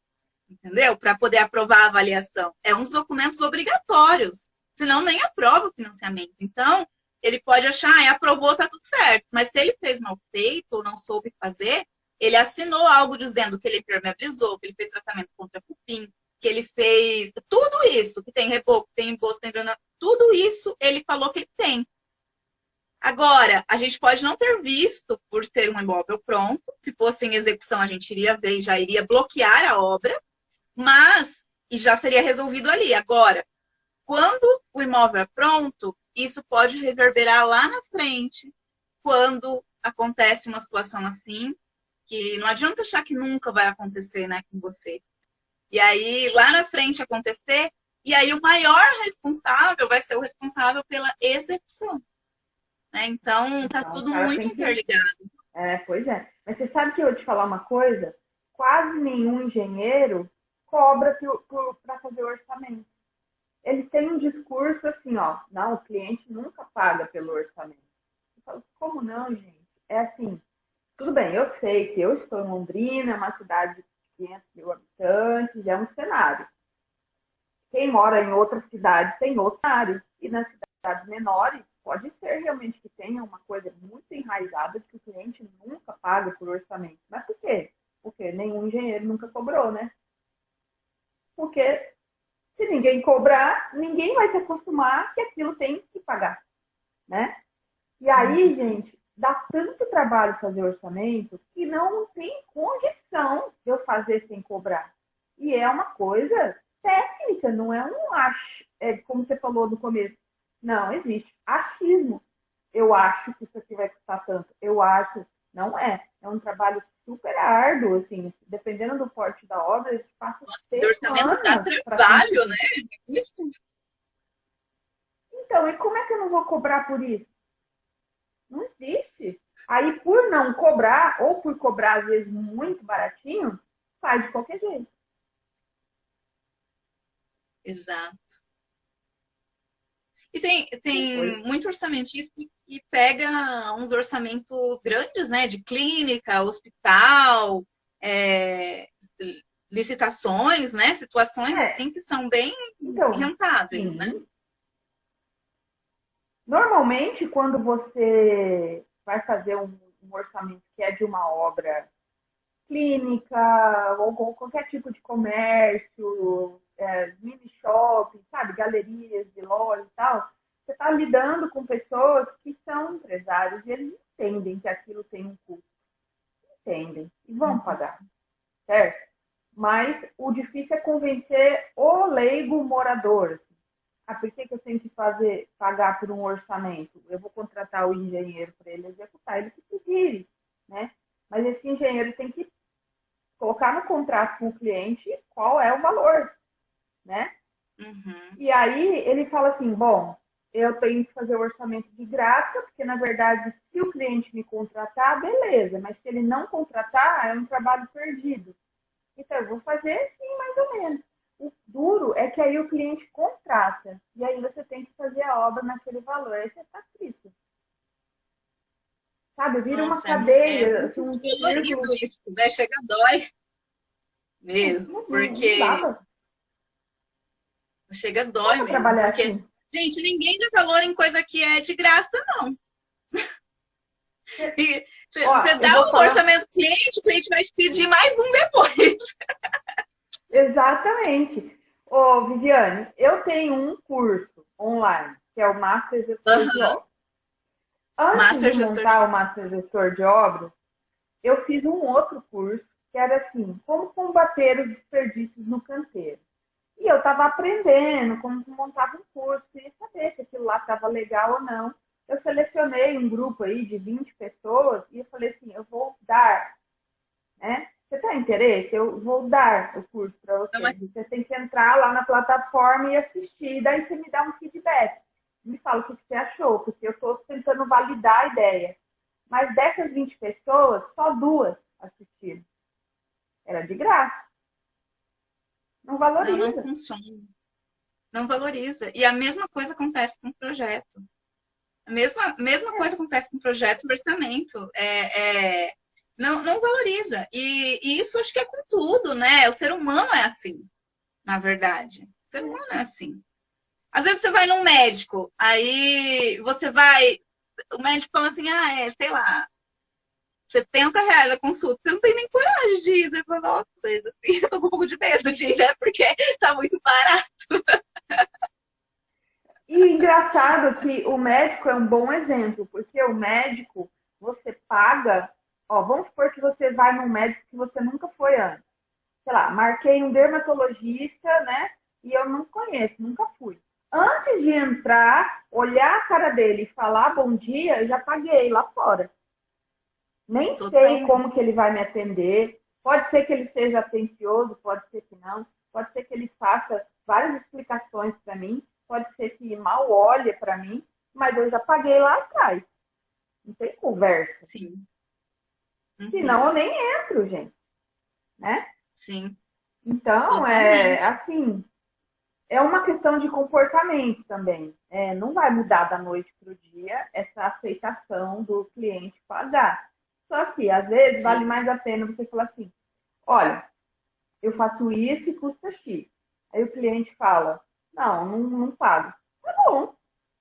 entendeu? Para poder aprovar a avaliação. É um dos documentos obrigatórios. Senão, nem aprova o financiamento. Então, ele pode achar, aprovou, está tudo certo. Mas se ele fez mal feito ou não soube fazer, ele assinou algo dizendo que ele impermeabilizou, que ele fez tratamento contra cupim, que ele fez tudo isso, que tem reboco, tem embolso, tem drena, tudo isso ele falou que ele tem. Agora, a gente pode não ter visto por ter um imóvel pronto. Se fosse em execução, a gente iria ver e já iria bloquear a obra, e já seria resolvido ali. Agora, quando o imóvel é pronto, isso pode reverberar lá na frente, quando acontece uma situação assim, que não adianta achar que nunca vai acontecer, né, com você. E aí, lá na frente acontecer, e aí o maior responsável vai ser o responsável pela execução. Né? Então, tá tudo muito interligado. Pois é. Mas você sabe que eu vou te falar uma coisa? Quase nenhum engenheiro cobra para fazer orçamento. Eles têm um discurso assim, ó, não, o cliente nunca paga pelo orçamento. Eu falo, como não, gente? É assim, tudo bem, eu sei que eu estou em Londrina, é uma cidade de 500 mil habitantes, é um cenário. Quem mora em outra cidade tem outro cenário. E nas cidades menores, pode ser realmente que tenha uma coisa muito enraizada que o cliente nunca paga por orçamento. Mas por quê? Porque nenhum engenheiro nunca cobrou, né? Porque se ninguém cobrar, ninguém vai se acostumar que aquilo tem que pagar, né? E aí, gente, dá tanto trabalho fazer orçamento que não tem condição de eu fazer sem cobrar. E é uma coisa técnica, não é como você falou no começo. Não, existe achismo. Eu acho que isso aqui vai custar tanto. Eu acho. Não é. É um trabalho super árduo, assim. Dependendo do porte da obra, a gente passa Nossa, orçamento dá trabalho, né? Então, e como é que eu não vou cobrar por isso? Não existe. Aí, por não cobrar, ou por cobrar, às vezes, muito baratinho, faz de qualquer jeito. Exato. E tem muito orçamentista que pega uns orçamentos grandes, né? De clínica, hospital, licitações, né? Situações assim que são bem rentáveis, sim. Né? Normalmente, quando você vai fazer um orçamento que é de uma obra clínica ou qualquer tipo de comércio, mini shopping, sabe, galerias de loja e tal, você está lidando com pessoas que são empresários e eles entendem que aquilo tem um custo. Entendem e vão pagar, certo? Mas o difícil é convencer o leigo morador. Por que eu tenho que pagar por um orçamento? Eu vou contratar o engenheiro para ele executar, ele que se vire, né? Mas esse engenheiro tem que colocar no contrato com o cliente qual é o valor, né? Uhum. E aí ele fala assim, bom, eu tenho que fazer o orçamento de graça, porque, na verdade, se o cliente me contratar, beleza, mas se ele não contratar, é um trabalho perdido. Então, eu vou fazer assim, mais ou menos. O duro é que aí o cliente contrata, e aí você tem que fazer a obra naquele valor, aí você está frito. Sabe, vira uma Nossa, é cadeia, muito assim, um dolorido círculo. isso, né? Chega dói mesmo, Não porque dá dói pra mesmo, trabalhar porque, assim. gente, ninguém dá valor em coisa que é de graça, não. E você Ó, eu dá vou um falar orçamento pro cliente, o cliente vai te pedir mais um depois. exatamente. Ô, Viviane, eu tenho um curso online, que é o Master Gestor de Aham. Obras. Antes Master de gestor de montar o Master Gestor de Obras, eu fiz um outro curso, que era assim, como combater os desperdícios no canteiro. E eu estava aprendendo como montava um curso, queria saber se aquilo lá estava legal ou não. Eu selecionei um grupo aí de 20 pessoas e eu falei assim, eu vou dar, né? Você tem interesse? Eu vou dar o curso para vocês. obras. Você tem que entrar lá na plataforma e assistir, daí você me dá um feedback. Me fala o que você achou, porque eu estou tentando validar a ideia. Mas dessas 20 pessoas, só duas assistiram. Era de graça. Não Não, não valoriza. funciona. Não valoriza. E a mesma coisa acontece com o projeto. A mesma coisa acontece com o projeto e orçamento. Não valoriza. E isso acho que é com tudo, né? O ser humano é assim, na verdade. O ser humano é assim. Às vezes você vai num médico, aí você vai. O médico fala assim, sei lá, R$ 70 a consulta. Você não tem nem coragem de ir. Você fala, nossa, assim, eu tô com um pouco de medo de ir, né? Porque tá muito barato. E engraçado que o médico é um bom exemplo, porque o médico, você paga, ó, vamos supor que você vai num médico que você nunca foi antes. Sei lá, marquei um dermatologista, né? E eu não conheço, nunca fui. Antes de entrar, olhar a cara dele e falar bom dia, eu já paguei lá fora. Nem sei como que Totalmente. ele vai me atender. Pode ser que ele seja atencioso, pode ser que não. Pode ser que ele faça várias explicações para mim. Pode ser que mal olhe para mim, mas eu já paguei lá atrás. Não tem conversa. Sim. Senão Uhum. eu nem entro, gente, né? Sim. Então, é Totalmente. assim, é uma questão de comportamento também. Não vai mudar da noite para o dia essa aceitação do cliente pagar. Só que, às vezes, vale Sim. mais a pena você falar assim: olha, eu faço isso e custa X. Aí o cliente fala: não pago. Tá bom.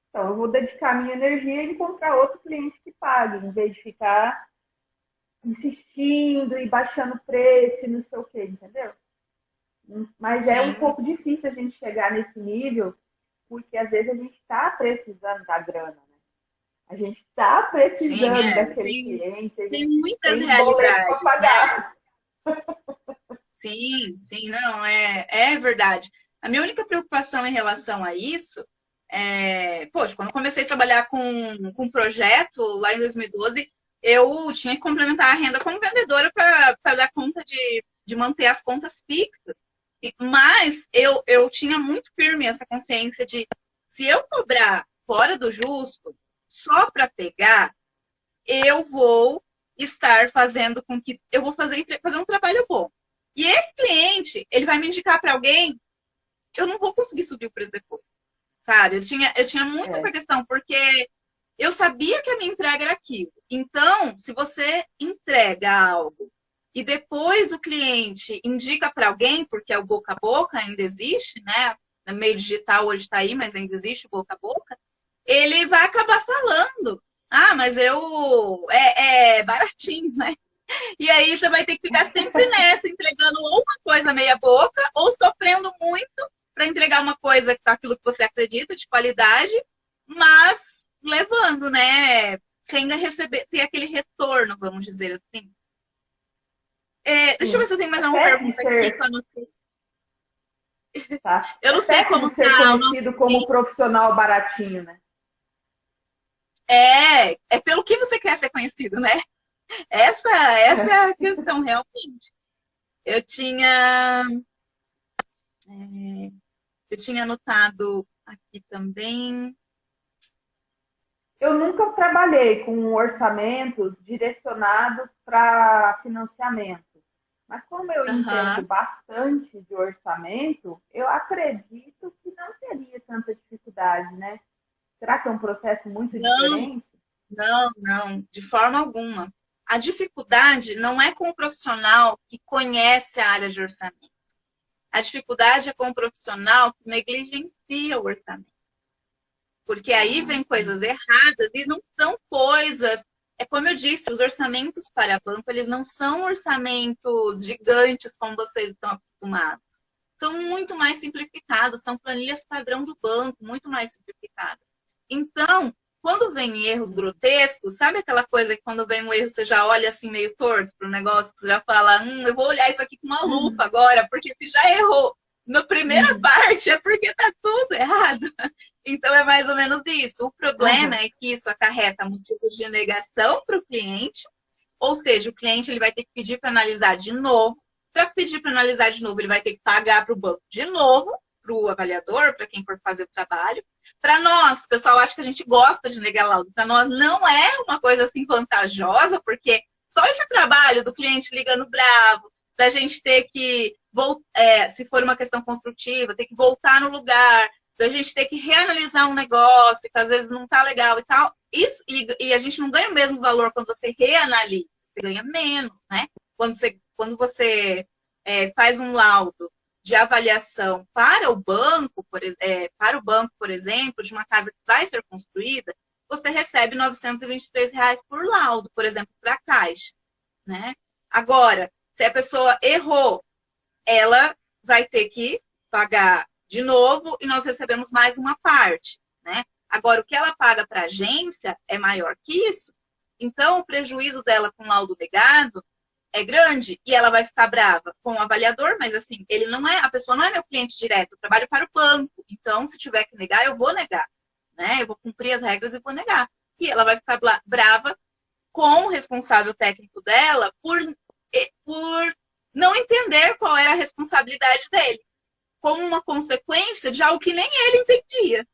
Então, eu vou dedicar minha energia em encontrar outro cliente que pague, em vez de ficar insistindo e baixando o preço e não sei o quê, entendeu? Mas é um Sim. pouco difícil a gente chegar nesse nível, porque às vezes a gente está precisando da grana, né? A gente está Sim, precisando daquele cliente, a tem gente muitas tem boleto para realidades, né? pagar. Sim, sim, não, é verdade. A minha única preocupação em relação a isso poxa, quando eu comecei a trabalhar com um projeto lá em 2012, eu tinha que complementar a renda como vendedora para dar conta de manter as contas fixas. Mas eu tinha muito firme essa consciência de se eu cobrar fora do justo, só para pegar, eu vou estar fazendo com que eu vou fazer um trabalho bom. E esse cliente, ele vai me indicar para alguém, eu não vou conseguir subir o preço depois, sabe? Eu tinha muito essa É, questão, porque eu sabia que a minha entrega era aquilo. Então, se você entrega algo e depois o cliente indica para alguém, porque é o boca a boca ainda existe, né? No meio digital hoje está aí, mas ainda existe o boca a boca, ele vai acabar falando. Ah, mas é baratinho, né? E aí você vai ter que ficar sempre nessa, entregando ou uma coisa meia boca, ou sofrendo muito para entregar uma coisa que tá aquilo que você acredita, de qualidade, mas levando, né? Sem receber, ter aquele retorno, vamos dizer assim. Deixa eu ver sim. se eu tenho mais É uma péssimo pergunta aqui que eu ser, anotei. tá? Eu É não sei péssimo como ser tá o nosso conhecido como tempo. profissional baratinho, né? É pelo que você quer ser conhecido, né? Essa é a questão, realmente. Eu tinha, eu tinha anotado aqui também. Eu nunca trabalhei com orçamentos direcionados para financiamento. Mas como eu entendo Aham. bastante de orçamento, eu acredito que não teria tanta dificuldade, né? Será que é um processo muito Não, diferente? não, de forma alguma. A dificuldade não é com o profissional que conhece a área de orçamento. A dificuldade é com o profissional que negligencia o orçamento. Porque aí Ah, vem coisas erradas e não são coisas. É como eu disse, os orçamentos para banco, eles não são orçamentos gigantes como vocês estão acostumados. São muito mais simplificados, são planilhas padrão do banco, muito mais simplificadas. Então, quando vem erros grotescos, sabe aquela coisa que quando vem um erro você já olha assim meio torto para o negócio, você já fala, eu vou olhar isso aqui com uma lupa agora, porque se já errou na primeira uhum, parte é porque tá tudo errado. Então, é mais ou menos isso. O problema aham, é que isso acarreta motivos de negação para o cliente, ou seja, o cliente ele vai ter que pedir para analisar de novo. Para pedir para analisar de novo, ele vai ter que pagar para o banco de novo, para o avaliador, para quem for fazer o trabalho. Para nós, o pessoal acha que a gente gosta de negar laudo. Para nós não é uma coisa assim vantajosa, porque só esse trabalho do cliente ligando bravo, da gente ter que, se for uma questão construtiva, ter que voltar no lugar, da gente ter que reanalisar um negócio que às vezes não tá legal e tal. Isso, e a gente não ganha o mesmo valor quando você reanalisa, você ganha menos, né? Quando você faz um laudo de avaliação para o banco, por exemplo, de uma casa que vai ser construída, você recebe R$ 923 por laudo, por exemplo, para a Caixa, né? Agora, se a pessoa errou, ela vai ter que pagar de novo e nós recebemos mais uma parte, né? Agora, o que ela paga para a agência é maior que isso. Então, o prejuízo dela com laudo negado é grande e ela vai ficar brava com o avaliador, mas assim, ele não é, a pessoa não é meu cliente direto, eu trabalho para o banco. Então, se tiver que negar, eu vou negar, né? Eu vou cumprir as regras e vou negar. E ela vai ficar brava com o responsável técnico dela por não entender qual era a responsabilidade dele, como uma consequência de algo que nem ele entendia,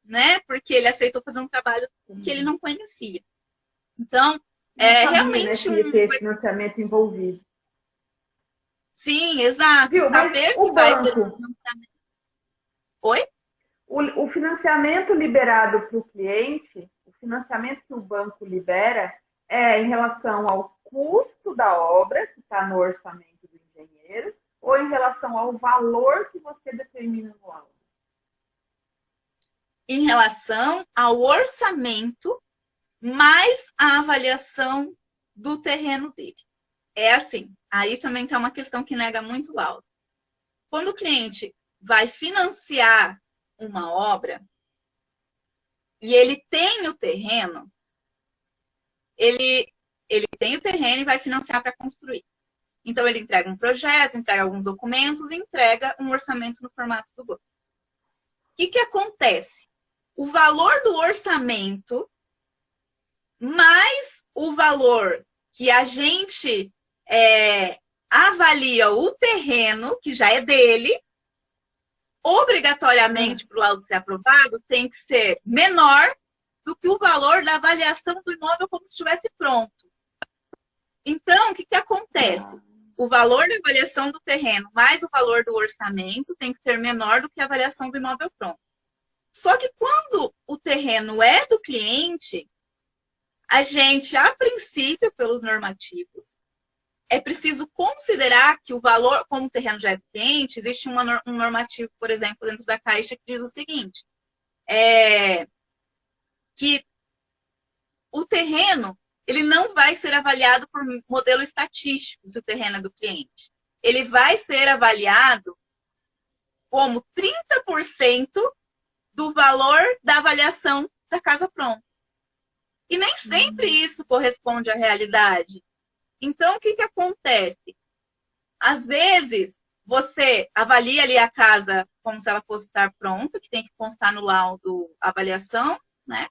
né? Porque ele aceitou fazer um trabalho que ele entendi. não conhecia. Então, Não é sabia, né, realmente que ia ter financiamento envolvido. Sim, exato. Viu? Mas Saber que o vai ter banco, um financiamento. Oi? o financiamento liberado para o cliente, o financiamento que o banco libera é em relação ao custo da obra, que está no orçamento do engenheiro, ou em relação ao valor que você determina no laudo? Em relação ao orçamento mais a avaliação do terreno dele. É assim, aí também está uma questão que nega muito laudo. Quando o cliente vai financiar uma obra e ele tem o terreno, ele, ele tem o terreno e vai financiar para construir. Então, ele entrega um projeto, entrega alguns documentos e entrega um orçamento no formato do banco. O que acontece? O valor do orçamento mais o valor que a gente avalia o terreno, que já é dele, Ah, obrigatoriamente para o laudo ser aprovado, tem que ser menor do que o valor da avaliação do imóvel como se estivesse pronto. Então, o que acontece? tá. O valor da avaliação do terreno mais o valor do orçamento tem que ser menor do que a avaliação do imóvel pronto. Só que quando o terreno é do cliente, a gente, a princípio, pelos normativos, é preciso considerar que o valor, como o terreno já é do cliente, existe um normativo, por exemplo, dentro da Caixa que diz o seguinte, que o terreno ele não vai ser avaliado por modelo estatístico, se o terreno é do cliente. Ele vai ser avaliado como 30% do valor da avaliação da casa pronta. E nem sempre Hum, isso corresponde à realidade. Então, o que acontece? Às vezes, você avalia ali a casa como se ela fosse estar pronta, que tem que constar no laudo avaliação, né?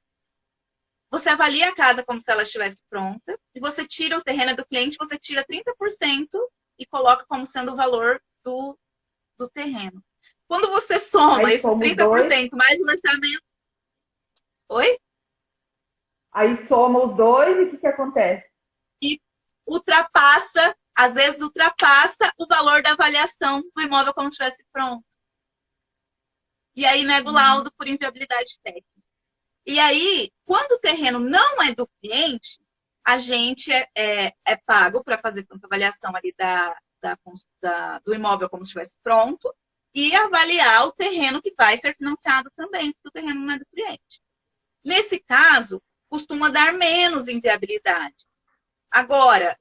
Você avalia a casa como se ela estivesse pronta, e você tira o terreno do cliente, você tira 30% e coloca como sendo o valor do terreno. Quando você soma aí esses somos dois, 30% mais o orçamento. Oi? Aí soma os dois e o que acontece? E às vezes ultrapassa o valor da avaliação do imóvel como se estivesse pronto. E aí nega o laudo por inviabilidade técnica. E aí, quando o terreno não é do cliente, a gente é pago para fazer tanta avaliação ali do imóvel como se estivesse pronto e avaliar o terreno que vai ser financiado também, porque o terreno não é do cliente. Nesse caso, costuma dar menos inviabilidade. Agora,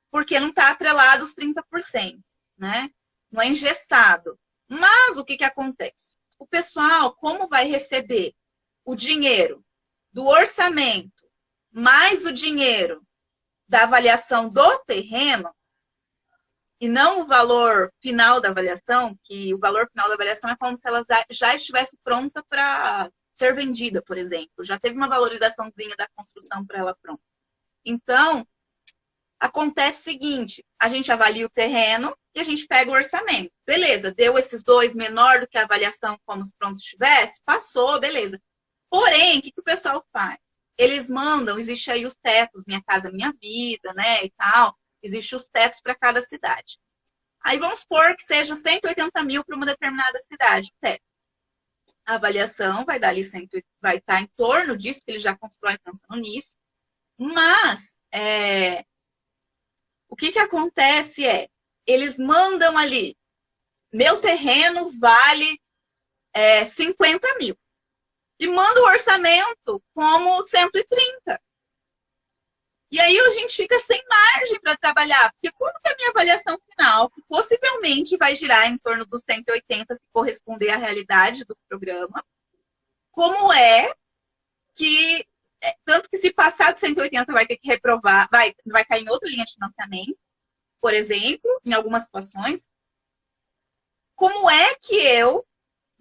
porque não está atrelado os 30%, né? Não é engessado. Mas o que acontece? O pessoal, como vai receber o dinheiro do orçamento mais o dinheiro da avaliação do terreno, e não o valor final da avaliação, que o valor final da avaliação é como se ela já estivesse pronta para ser vendida, por exemplo. Já teve uma valorizaçãozinha da construção para ela pronta. Então, acontece o seguinte, a gente avalia o terreno e a gente pega o orçamento. Beleza, deu esses dois menor do que a avaliação como se pronto estivesse, passou, beleza. Porém, o que o pessoal faz? Eles mandam, existe aí os tetos, Minha Casa Minha Vida, né, e tal, existe os tetos para cada cidade. Aí vamos supor que seja 180 mil para uma determinada cidade, teto. A avaliação vai dar ali, vai estar em torno disso, porque eles já constroem pensando nisso. Mas, o que acontece eles mandam ali, meu terreno vale 50 mil. E manda o orçamento como 130. E aí a gente fica sem margem para trabalhar. Porque quando que a minha avaliação final, que possivelmente vai girar em torno dos 180, se corresponder à realidade do programa, como é que, tanto que se passar de 180 vai ter que reprovar, vai cair em outra linha de financiamento, por exemplo, em algumas situações. Como é que eu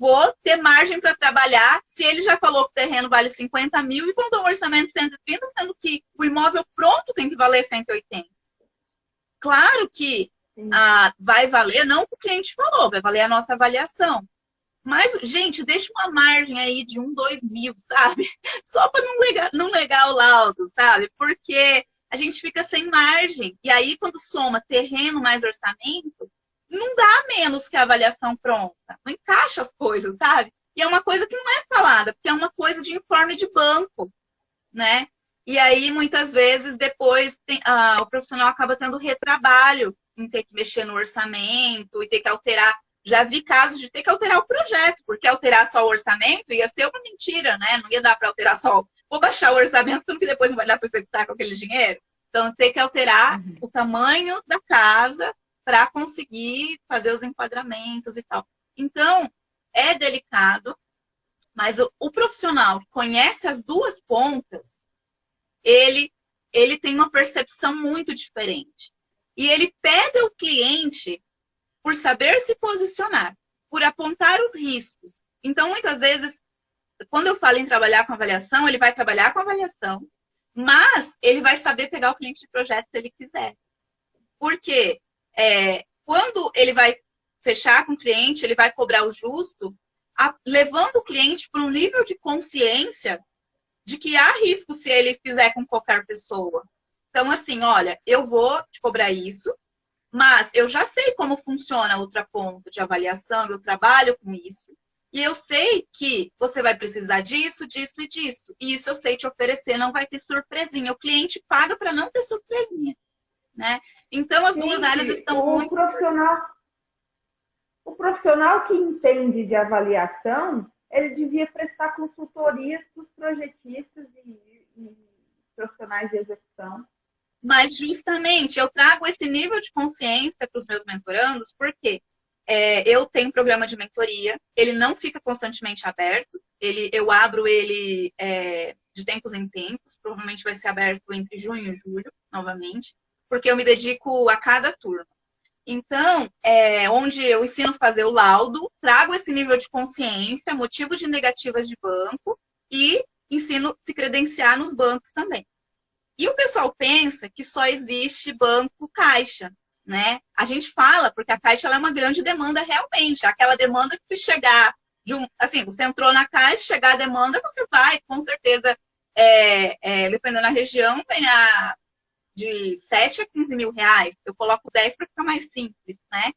vou ter margem para trabalhar se ele já falou que o terreno vale 50 mil e mandou um orçamento de 130, sendo que o imóvel pronto tem que valer 180? Claro que vai valer, não o que o cliente falou, vai valer a nossa avaliação. Mas, gente, deixa uma margem aí de 1, 2 mil, sabe? Só para não negar o laudo, sabe? Porque a gente fica sem margem. E aí, quando soma terreno mais orçamento, não dá menos que a avaliação pronta. Não encaixa as coisas, sabe? E é uma coisa que não é falada, porque é uma coisa de informe de banco, né? E aí, muitas vezes, depois, o profissional acaba tendo retrabalho em ter que mexer no orçamento e ter que alterar. Já vi casos de ter que alterar o projeto, porque alterar só o orçamento ia ser uma mentira, né? Não ia dar para alterar só. Vou baixar o orçamento, porque depois não vai dar para executar com aquele dinheiro. Então, ter que alterar o tamanho da casa para conseguir fazer os enquadramentos e tal. Então, é delicado, mas o profissional que conhece as duas pontas, ele tem uma percepção muito diferente. E ele pega o cliente por saber se posicionar, por apontar os riscos. Então, muitas vezes, quando eu falo em trabalhar com avaliação, ele vai trabalhar com avaliação, mas ele vai saber pegar o cliente de projeto se ele quiser. Porque quando ele vai fechar com o cliente, ele vai cobrar o justo, levando o cliente para um nível de consciência de que há risco se ele fizer com qualquer pessoa. Então, assim, olha, eu vou te cobrar isso, mas eu já sei como funciona a outra ponta de avaliação, eu trabalho com isso. E eu sei que você vai precisar disso, disso e disso. E isso eu sei te oferecer, não vai ter surpresinha. O cliente paga para não ter surpresinha, né? Então, as duas áreas estão muito... O profissional que entende de avaliação, ele devia prestar consultorias para os projetistas e profissionais de execução. Mas, justamente, eu trago esse nível de consciência para os meus mentorandos, porque eu tenho programa de mentoria, ele não fica constantemente aberto, eu abro ele de tempos em tempos, provavelmente vai ser aberto entre junho e julho, novamente, porque eu me dedico a cada turno. Então, onde eu ensino a fazer o laudo, trago esse nível de consciência, motivo de negativas de banco e ensino a se credenciar nos bancos também. E o pessoal pensa que só existe banco caixa, né? A gente fala, porque a caixa ela é uma grande demanda realmente. Aquela demanda que se chegar, assim, você entrou na caixa, chegar a demanda, você vai, com certeza, dependendo da região, ganhar de 7 a 15 mil reais. Eu coloco 10 para ficar mais simples, né?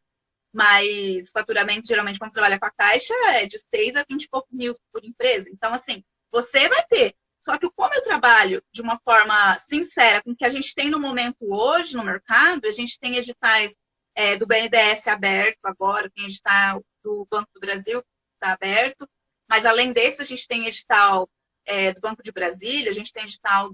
Mas faturamento, geralmente, quando trabalha com a Caixa, é de 6 a 20 e poucos mil por empresa. Então, assim, você vai ter. Só que como eu trabalho de uma forma sincera com o que a gente tem no momento hoje no mercado, a gente tem editais do BNDES aberto agora, tem edital do Banco do Brasil que está aberto, mas além desse a gente tem edital do Banco de Brasília, a gente tem edital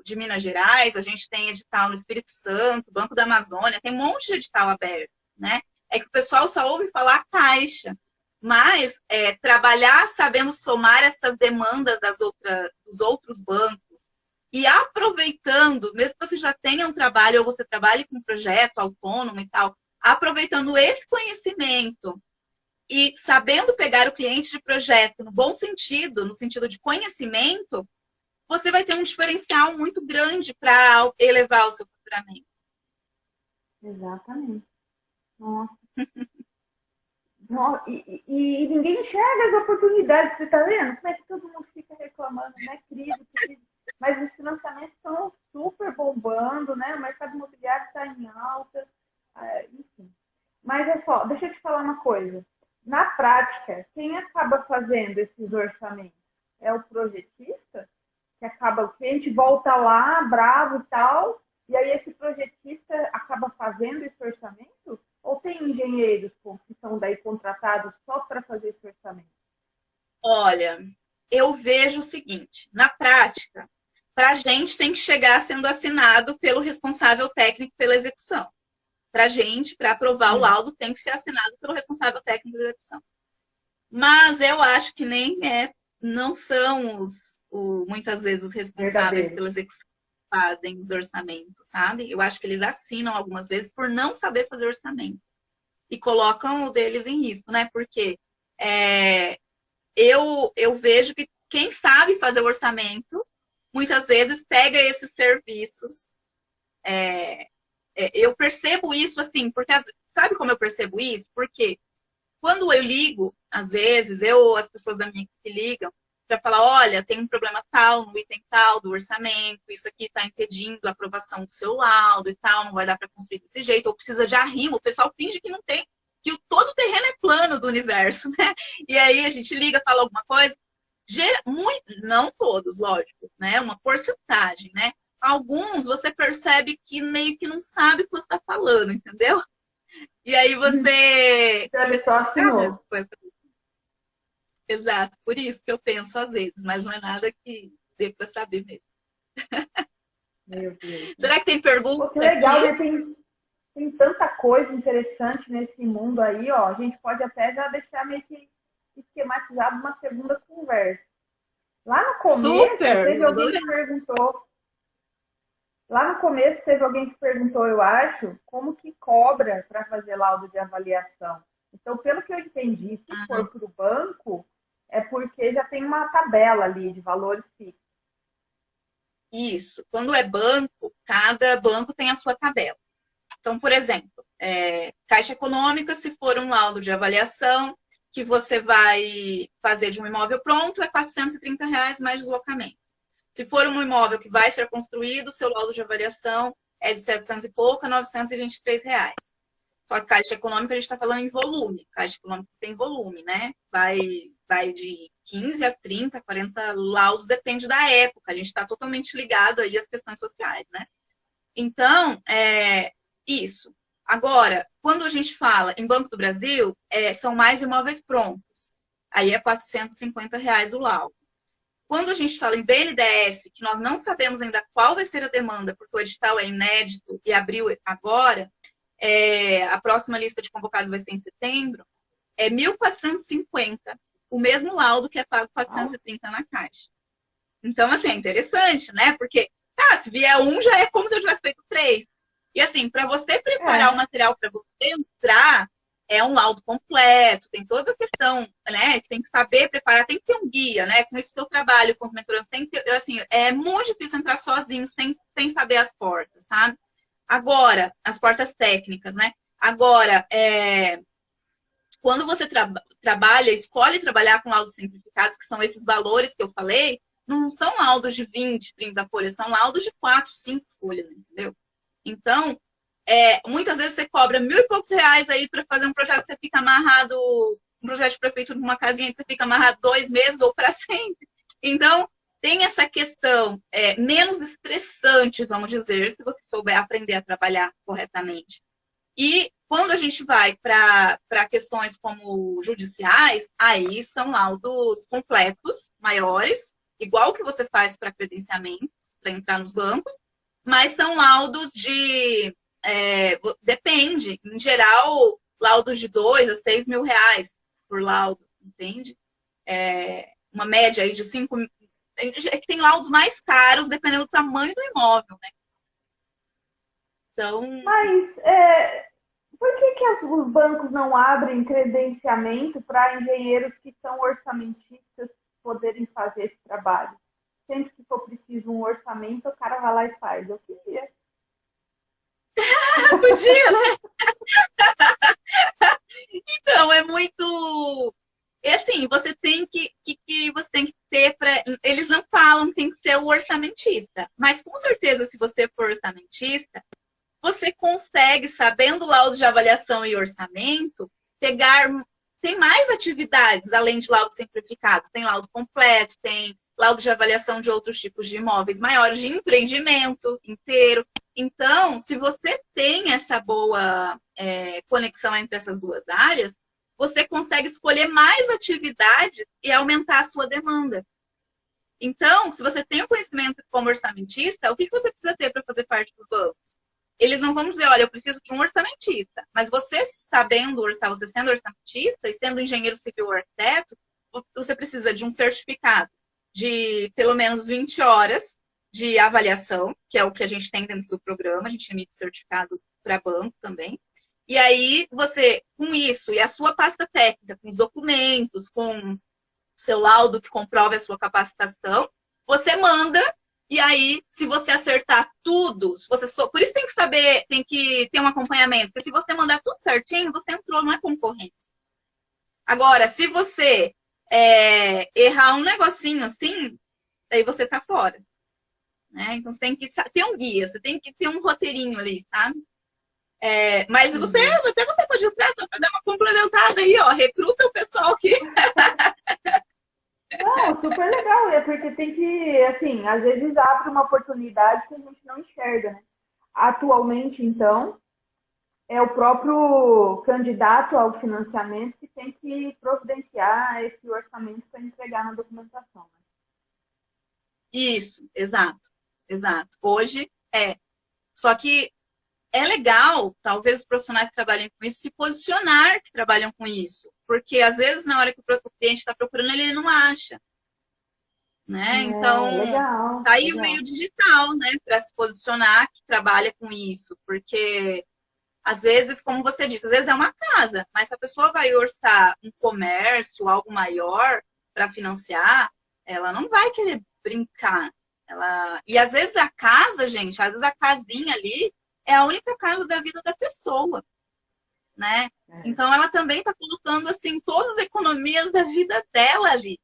de Minas Gerais, a gente tem edital no Espírito Santo, Banco da Amazônia, tem um monte de edital aberto, né? É que o pessoal só ouve falar Caixa, mas trabalhar sabendo somar essas demandas dos outros bancos e aproveitando, mesmo que você já tenha um trabalho ou você trabalhe com um projeto autônomo e tal, aproveitando esse conhecimento e sabendo pegar o cliente de projeto no bom sentido, no sentido de conhecimento, você vai ter um diferencial muito grande para elevar o seu faturamento. Exatamente. Nossa. E ninguém enxerga as oportunidades, você está vendo? Como é que todo mundo fica reclamando, né? Crise. Mas os financiamentos estão super bombando, né? O mercado imobiliário está em alta, enfim. Mas é só, deixa eu te falar uma coisa. Na prática, quem acaba fazendo esses orçamentos? É o projetista? Que acaba, o cliente volta lá, bravo e tal, e aí esse projetista acaba fazendo esse orçamento? Ou tem engenheiros que são daí contratados só para fazer esse orçamento? Olha, eu vejo o seguinte, na prática, para a gente tem que chegar sendo assinado pelo responsável técnico pela execução. Para a gente, para aprovar o laudo, tem que ser assinado pelo responsável técnico pela execução. Mas eu acho que não são muitas vezes os responsáveis pela execução que fazem os orçamentos, sabe? Eu acho que eles assinam algumas vezes por não saber fazer orçamento. E colocam o deles em risco, né? Porque eu vejo que quem sabe fazer o orçamento, muitas vezes pega esses serviços. Eu percebo isso assim, porque sabe como eu percebo isso? Porque quando eu ligo, às vezes, as pessoas da minha equipe ligam para falar, olha, tem um problema tal no item tal do orçamento, isso aqui está impedindo a aprovação do seu laudo e tal, não vai dar para construir desse jeito, ou precisa de arrimo, o pessoal finge que não tem, que todo o terreno é plano do universo, né? E aí a gente liga, fala alguma coisa, não todos, lógico, né? Uma porcentagem, né? Alguns você percebe que meio que não sabe o que você está falando, entendeu? E aí você... Ele só assinou. Exato, por isso que eu penso às vezes, mas não é nada que dê para saber mesmo. Meu Deus. Será que tem pergunta? Pô, que legal, né? Tem tanta coisa interessante nesse mundo aí, ó. A gente pode até já deixar meio que esquematizado uma segunda conversa. Lá no começo, teve alguém que perguntou. Lá no começo teve alguém que perguntou, eu acho, como que cobra para fazer laudo de avaliação. Então, pelo que eu entendi, se for para o banco, é porque já tem uma tabela ali de valores fixos. Isso. Quando é banco, cada banco tem a sua tabela. Então, por exemplo, Caixa Econômica, se for um laudo de avaliação que você vai fazer de um imóvel pronto, é R$ 430 mais deslocamento. Se for um imóvel que vai ser construído, seu laudo de avaliação é de 700 e pouco a R$ 923. Só que Caixa Econômica a gente está falando em volume. Caixa Econômica tem volume, né? Vai de 15 a 30, 40 laudos, depende da época. A gente está totalmente ligado aí às questões sociais, né? Então, isso. Agora, quando a gente fala em Banco do Brasil, são mais imóveis prontos. Aí é R$ 450 o laudo. Quando a gente fala em BNDES, que nós não sabemos ainda qual vai ser a demanda, porque o edital é inédito e abriu agora, a próxima lista de convocados vai ser em setembro, é 1.450, o mesmo laudo que é pago 430 na Caixa. Então, assim, é interessante, né? Porque, se vier um, já é como se eu tivesse feito 3. E, assim, para você preparar o material para você entrar, é um laudo completo, tem toda a questão, né? Que tem que saber preparar, tem que ter um guia, né? Com isso que eu trabalho com os mentorandos, tem que ter, assim, é muito difícil entrar sozinho, sem saber as portas, sabe? Agora, as portas técnicas, né? Agora, quando você escolhe trabalhar com laudos simplificados, que são esses valores que eu falei, não são laudos de 20, 30 folhas, são laudos de 4, 5 folhas, entendeu? Então, muitas vezes você cobra R$ 1.000 aí para fazer um projeto que você fica amarrado, um projeto de prefeitura numa casinha que você fica amarrado 2 meses ou para sempre. Então, tem essa questão menos estressante, vamos dizer, se você souber aprender a trabalhar corretamente. E quando a gente vai para questões como judiciais, aí são laudos completos, maiores, igual que você faz para credenciamentos, para entrar nos bancos, mas são laudos de... depende. Em geral, laudos de R$ 2.000 a R$ 6.000 por laudo, entende? Uma média aí de 5 mil. Tem laudos mais caros, dependendo do tamanho do imóvel, né? Então... Mas por que os bancos não abrem credenciamento para engenheiros que são orçamentistas poderem fazer esse trabalho? Sempre que for preciso um orçamento, o cara vai lá e faz. Eu queria. Podia, né? Então, é muito... assim, você tem que você tem que ter para... Eles não falam que tem que ser o orçamentista, mas com certeza, se você for orçamentista, você consegue, sabendo laudo de avaliação e orçamento, pegar... Tem mais atividades, além de laudo simplificado. Tem laudo completo, tem laudo de avaliação de outros tipos de imóveis maiores, de empreendimento inteiro. Então, se você tem essa boa conexão entre essas duas áreas, você consegue escolher mais atividades e aumentar a sua demanda. Então, se você tem o conhecimento como orçamentista, o que você precisa ter para fazer parte dos bancos? Eles não vão dizer, olha, eu preciso de um orçamentista. Mas você sabendo orçar, você sendo orçamentista, e sendo engenheiro civil ou arquiteto, você precisa de um certificado de pelo menos 20 horas de avaliação, que é o que a gente tem dentro do programa, a gente emite certificado para banco também. E aí, você, com isso, e a sua pasta técnica, com os documentos, com o seu laudo que comprove a sua capacitação, você manda, e aí, se você acertar tudo, por isso tem que saber, tem que ter um acompanhamento, porque se você mandar tudo certinho, você entrou, não é concorrência. Agora, se você errar um negocinho assim, aí você tá fora. Né? Então, você tem que ter um guia, você tem que ter um roteirinho ali, sabe? Mas você pode entrar só para dar uma complementada aí, ó. Recruta o pessoal que... Não, super legal. É porque tem que, assim, às vezes abre uma oportunidade que a gente não enxerga, né? Atualmente, então, é o próprio candidato ao financiamento que tem que providenciar esse orçamento para entregar na documentação. Né? Isso, exato. Exato. Hoje Só que é legal, talvez os profissionais que trabalhem com isso, se posicionar que trabalham com isso. Porque, às vezes, na hora que o cliente está procurando, ele não acha. Né? Então, legal, tá aí legal. o meio digital, né? Para se posicionar que trabalha com isso. Porque, às vezes, como você disse, às vezes é uma casa. Mas se a pessoa vai orçar um comércio, algo maior para financiar, ela não vai querer brincar. E, às vezes, a casa, gente, às vezes a casinha ali, é a única casa da vida da pessoa, né? Então, ela também está colocando, assim, todas as economias da vida dela ali.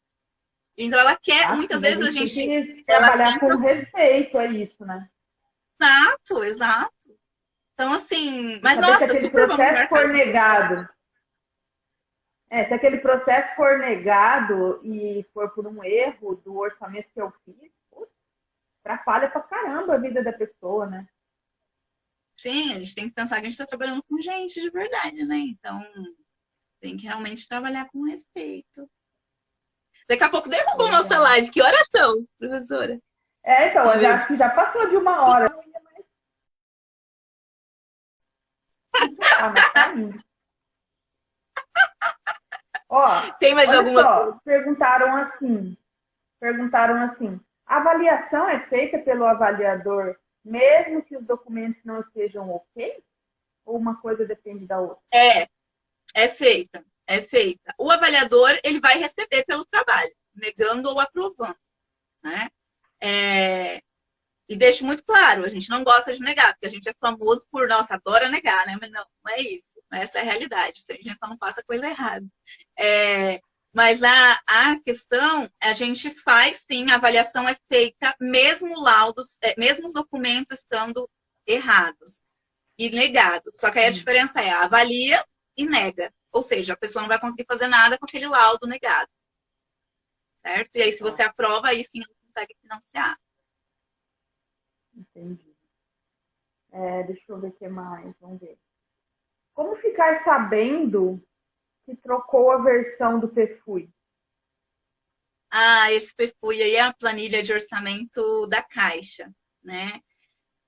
Então, ela quer, muitas vezes a gente... Tem que trabalhar com respeito a isso, né? Exato, exato. Então, assim... Mas, nossa, se aquele processo for negado... se aquele processo for negado e for por um erro do orçamento que eu fiz, atrapalha pra caramba a vida da pessoa, né? Sim, a gente tem que pensar que a gente está trabalhando com gente de verdade, né? Então, tem que realmente trabalhar com respeito. Daqui a pouco derrubou nossa live. Que horas são, professora? Então, eu acho que já passou de 1 hora. Mas tá indo. Ó, tem mais alguma coisa? Perguntaram assim, a avaliação é feita pelo avaliador mesmo que os documentos não estejam ok? Ou uma coisa depende da outra? É feita. O avaliador, ele vai receber pelo trabalho, negando ou aprovando, né? E deixo muito claro, a gente não gosta de negar, porque a gente é famoso por, nossa, adora negar, né? Mas não é isso. Essa é a realidade. A gente só não passa coisa errada. Mas a questão, a gente faz sim, a avaliação é feita, mesmo laudos, mesmo os documentos estando errados e negados. Só que aí a diferença é avalia e nega. Ou seja, a pessoa não vai conseguir fazer nada com aquele laudo negado. Certo? E aí, se você aprova, aí sim ela consegue financiar. Entendi. Deixa eu ver o que mais. Vamos ver. Como ficar sabendo que trocou a versão do PFUI? Esse PFUI aí é a planilha de orçamento da Caixa, né?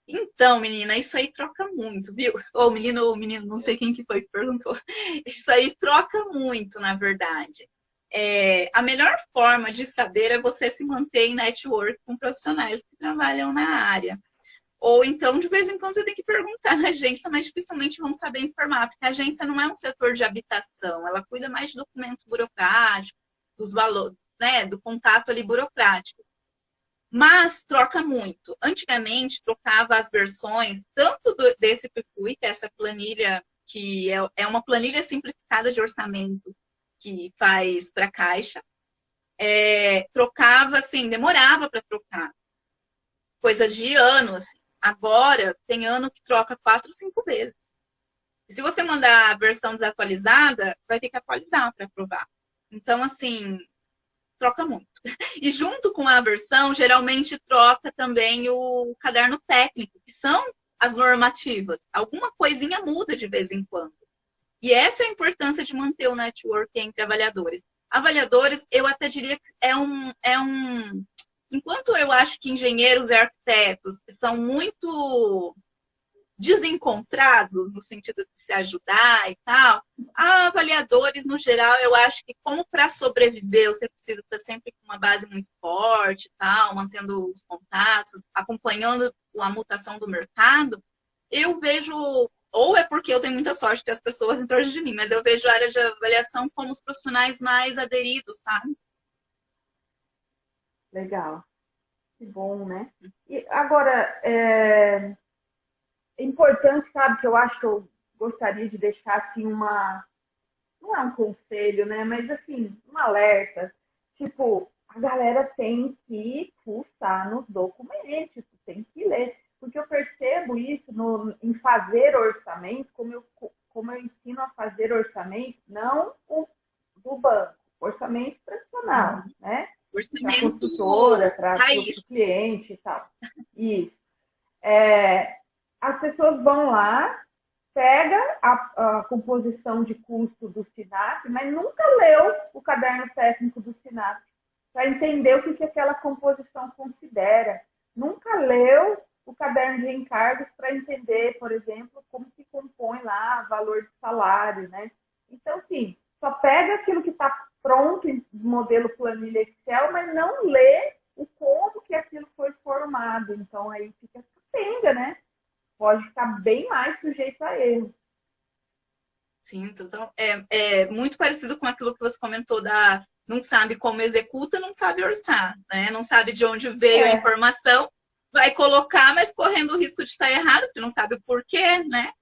Então, menina, isso aí troca muito, viu? Ou menino, não sei quem que foi que perguntou. Isso aí troca muito, na verdade. A melhor forma de saber é você se manter em network com profissionais que trabalham na área. Ou então, de vez em quando, você tem que perguntar na agência, mas dificilmente vão saber informar, porque a agência não é um setor de habitação, ela cuida mais de documentos burocráticos, dos valores, né, do contato ali burocrático. Mas troca muito. Antigamente, trocava as versões, tanto desse PFUI, que é essa planilha, que é uma planilha simplificada de orçamento que faz para a Caixa, trocava assim, demorava para trocar, coisa de ano, assim. Agora, tem ano que troca 4, 5 vezes. E se você mandar a versão desatualizada, vai ter que atualizar para aprovar. Então, assim, troca muito. E junto com a versão, geralmente troca também o caderno técnico, que são as normativas. Alguma coisinha muda de vez em quando. E essa é a importância de manter o network entre avaliadores. Avaliadores, eu até diria que enquanto eu acho que engenheiros e arquitetos são muito desencontrados no sentido de se ajudar e tal, avaliadores, no geral, eu acho que como para sobreviver, você precisa estar sempre com uma base muito forte e tal, mantendo os contatos, acompanhando a mutação do mercado, eu vejo, ou é porque eu tenho muita sorte de as pessoas em torno de mim, mas eu vejo a área de avaliação como os profissionais mais aderidos, sabe? Legal. Que bom, né? E agora, importante, sabe, que eu acho que eu gostaria de deixar assim não é um conselho, né? Mas assim, um alerta. Tipo, a galera tem que fuçar nos documentos, tipo, tem que ler. Porque eu percebo isso em fazer orçamento, como eu ensino a fazer orçamento, não o do banco, orçamento profissional, né? Para a Orçamento consultora, para raiz. o cliente e tal. Isso. As pessoas vão lá, pega a composição de custo do SINAP, mas nunca leu o caderno técnico do SINAP para entender o que aquela composição considera. Nunca leu o caderno de encargos para entender, por exemplo, como se compõe lá o valor de salário, né? Então, sim, só pega aquilo que está pronto em modelo planilha Excel, mas não lê o como que aquilo foi formado. Então, aí fica capenga, né? Pode ficar bem mais sujeito a erro. Sim, então é muito parecido com aquilo que você comentou não sabe como executa, não sabe orçar, né? Não sabe de onde veio a É, informação, vai colocar, mas correndo o risco de estar errado, porque não sabe o porquê, né?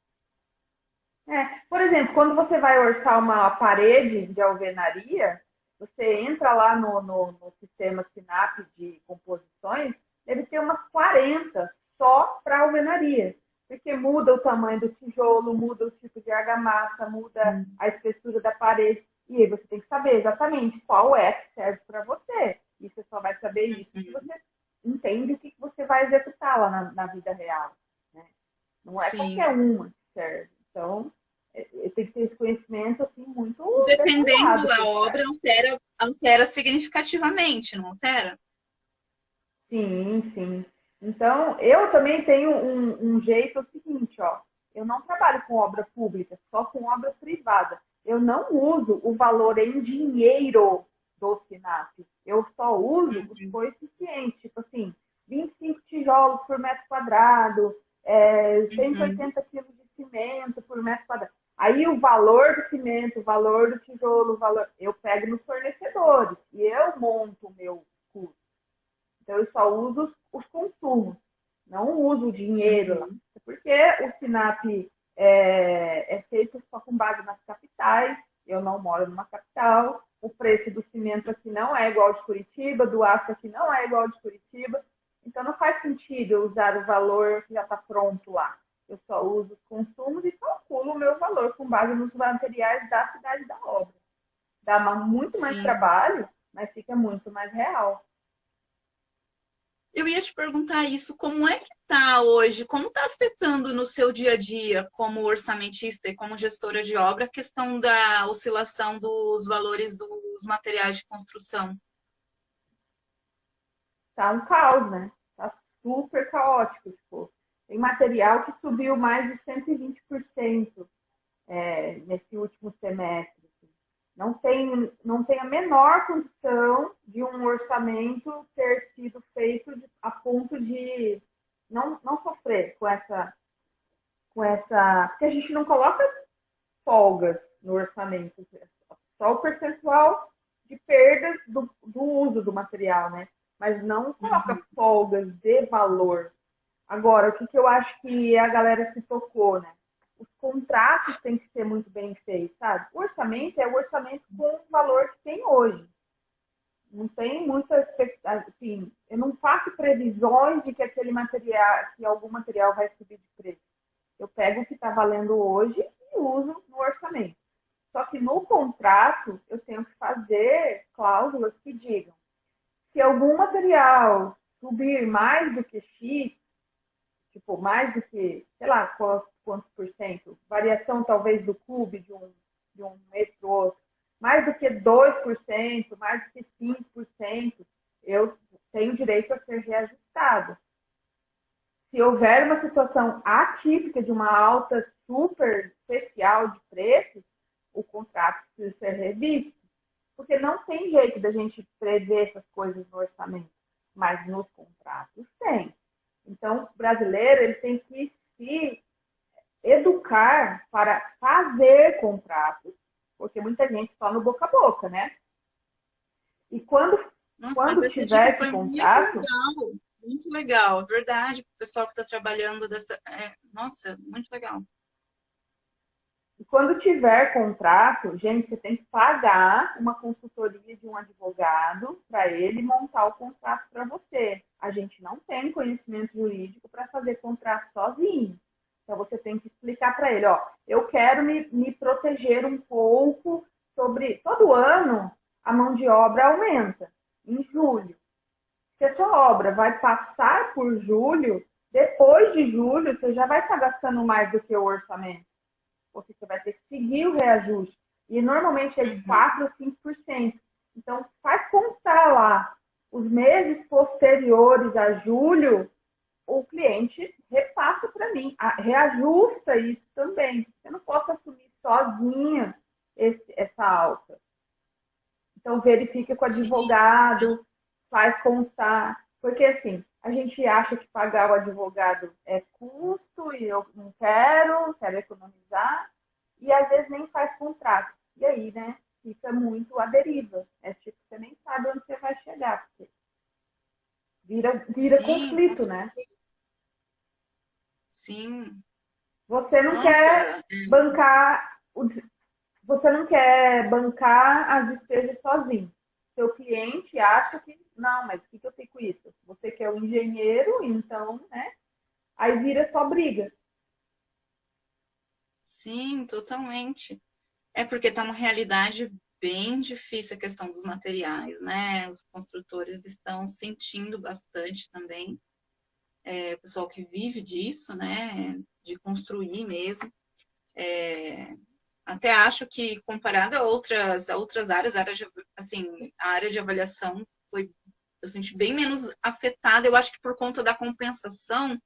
Por exemplo, quando você vai orçar uma parede de alvenaria, você entra lá no sistema SINAP de composições, deve ter umas 40 só para alvenaria. Porque muda o tamanho do tijolo, muda o tipo de argamassa, muda a espessura da parede. E aí você tem que saber exatamente qual é que serve para você. E você só vai saber isso se você entende o que você vai executar lá na vida real. Né? Não é qualquer Sim. uma que serve. Então, tem que ter esse conhecimento assim, muito E dependendo detalhado da por obra, trás. altera significativamente, não altera? Sim, sim. Então, eu também tenho um jeito seguinte, ó. Eu não trabalho com obra pública, só com obra privada. Eu não uso o valor em dinheiro do SINAP. Eu só uso os coeficientes, tipo assim, 25 tijolos por metro quadrado, 180 quilos de cimento por metro quadrado. Aí o valor do cimento, o valor do tijolo, o valor, eu pego nos fornecedores e eu monto o meu custo. Então, eu só uso os consumos, não uso o dinheiro lá. Porque o SINAP feito só com base nas capitais, eu não moro numa capital, o preço do cimento aqui não é igual ao de Curitiba, do aço aqui não é igual ao de Curitiba. Então, não faz sentido eu usar o valor que já está pronto lá. Eu só uso os consumos e calculo o meu valor com base nos materiais da cidade da obra. Dá muito mais Sim. trabalho, mas fica muito mais real. Eu ia te perguntar isso, como é que está hoje, como está afetando no seu dia a dia como orçamentista e como gestora de obra a questão da oscilação dos valores dos materiais de construção? Tá um caos, né? Tá super caótico. Tipo, tem material que subiu mais de 120% nesse último semestre. Assim. Não tem a menor condição de um orçamento ter sido feito a ponto de não sofrer com essa. Porque a gente não coloca folgas no orçamento, só o percentual de perda do uso do material, né? Mas não coloca Uhum. folgas de valor. Agora, o que eu acho que a galera se tocou, né? Os contratos têm que ser muito bem feitos, sabe? O orçamento é o orçamento com o valor que tem hoje. Não tem muita expectativa, assim, eu não faço previsões de que aquele material, que algum material vai subir de preço. Eu pego o que está valendo hoje e uso no orçamento. Só que no contrato eu tenho que fazer cláusulas que digam se algum material subir mais do que X, tipo, mais do que, sei lá, quantos por cento, variação talvez do CUB de um mês para o outro, mais do que 2%, mais do que 5%, eu tenho direito a ser reajustado. Se houver uma situação atípica de uma alta super especial de preços, o contrato precisa ser revisto. Porque não tem jeito da gente prever essas coisas no orçamento, mas nos contratos tem. Então, o brasileiro ele tem que se educar para fazer contratos, porque muita gente só no boca a boca, né? E quando, Nossa, mas quando essa dica tiver esse foi contrato, muito legal, verdade. O pessoal que está trabalhando dessa. Nossa, muito legal. E quando tiver contrato, gente, você tem que pagar uma consultoria de um advogado para ele montar o contrato para você. A gente não tem conhecimento jurídico para fazer contrato sozinho. Então você tem que explicar para ele, ó, eu quero me proteger um pouco sobre todo ano a mão de obra aumenta em julho. Se a sua obra vai passar por julho, depois de julho você já vai estar gastando mais do que o orçamento porque você vai ter que seguir o reajuste. E normalmente é de Uhum. 4% a 5%. Então, faz constar lá os meses posteriores a julho, o cliente repassa para mim, reajusta isso também. Eu não posso assumir sozinha essa alta. Então, verifica com o Sim, advogado, faz constar. Porque, assim, a gente acha que pagar o advogado é custo e eu não quero economizar, e às vezes nem faz contrato. E aí, né, fica muito à deriva. É tipo, você nem sabe onde você vai chegar, porque vira sim, com conflito, né? certeza. Sim. Você não quer Nossa, bancar você não quer bancar as despesas sozinho. Seu cliente acha que, não, mas o que eu tenho com isso? Você quer o engenheiro, então, né? Aí vira só briga. sim, totalmente. É porque está uma realidade bem difícil a questão dos materiais, né? Os construtores estão sentindo bastante também. O pessoal que vive disso, né? De construir mesmo. Até acho que comparado a outras áreas, assim, a área de avaliação foi, eu senti bem menos afetada. Eu acho que por conta da compensação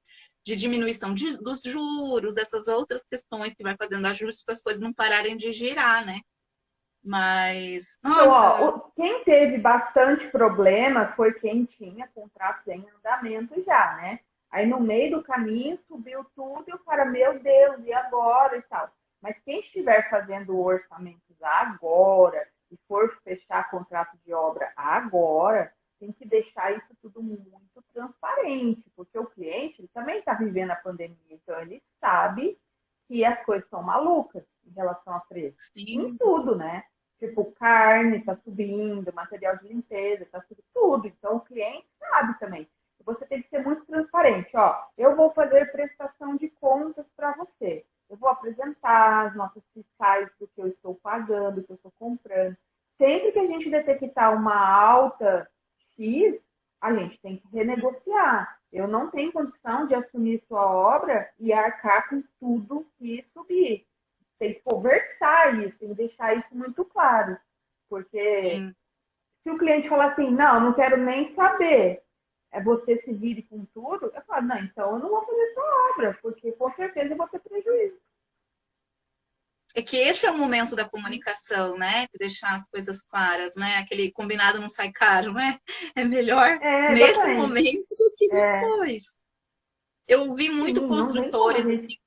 de diminuição dos juros, essas outras questões que vai fazendo ajustes para as coisas não pararem de girar, né? Mas, Então, nossa, ó, quem teve bastante problema foi quem tinha contratos em andamento já, né? Aí no meio do caminho subiu tudo e o cara, meu Deus, e agora e tal. Mas quem estiver fazendo orçamentos agora e for fechar contrato de obra agora, tem que deixar isso tudo muito transparente, porque o cliente ele também está vivendo a pandemia, então ele sabe que as coisas estão malucas em relação a preço. Em sim, tudo, né? Tipo, carne está subindo, material de limpeza está subindo, tudo. Então, o cliente sabe também. Você tem que ser muito transparente. Ó, eu vou fazer prestação de contas para você. Eu vou apresentar as notas fiscais do que eu estou pagando, do que eu estou comprando. Sempre que a gente detectar uma alta X, a gente tem que renegociar. Eu não tenho condição de assumir sua obra e arcar com tudo que subir. Tem que conversar isso, tem que deixar isso muito claro. Porque Sim. se o cliente falar assim, não, não quero nem saber, você se vire com tudo, eu falo, não, então eu não vou fazer sua obra, porque com certeza eu vou ter prejuízo. É que esse é o momento da comunicação, né? De deixar as coisas claras, né? Aquele combinado não sai caro, né? É melhor nesse Exatamente. momento do que É, depois. Eu vi muito sim, não tem como a construtores, gente. assim,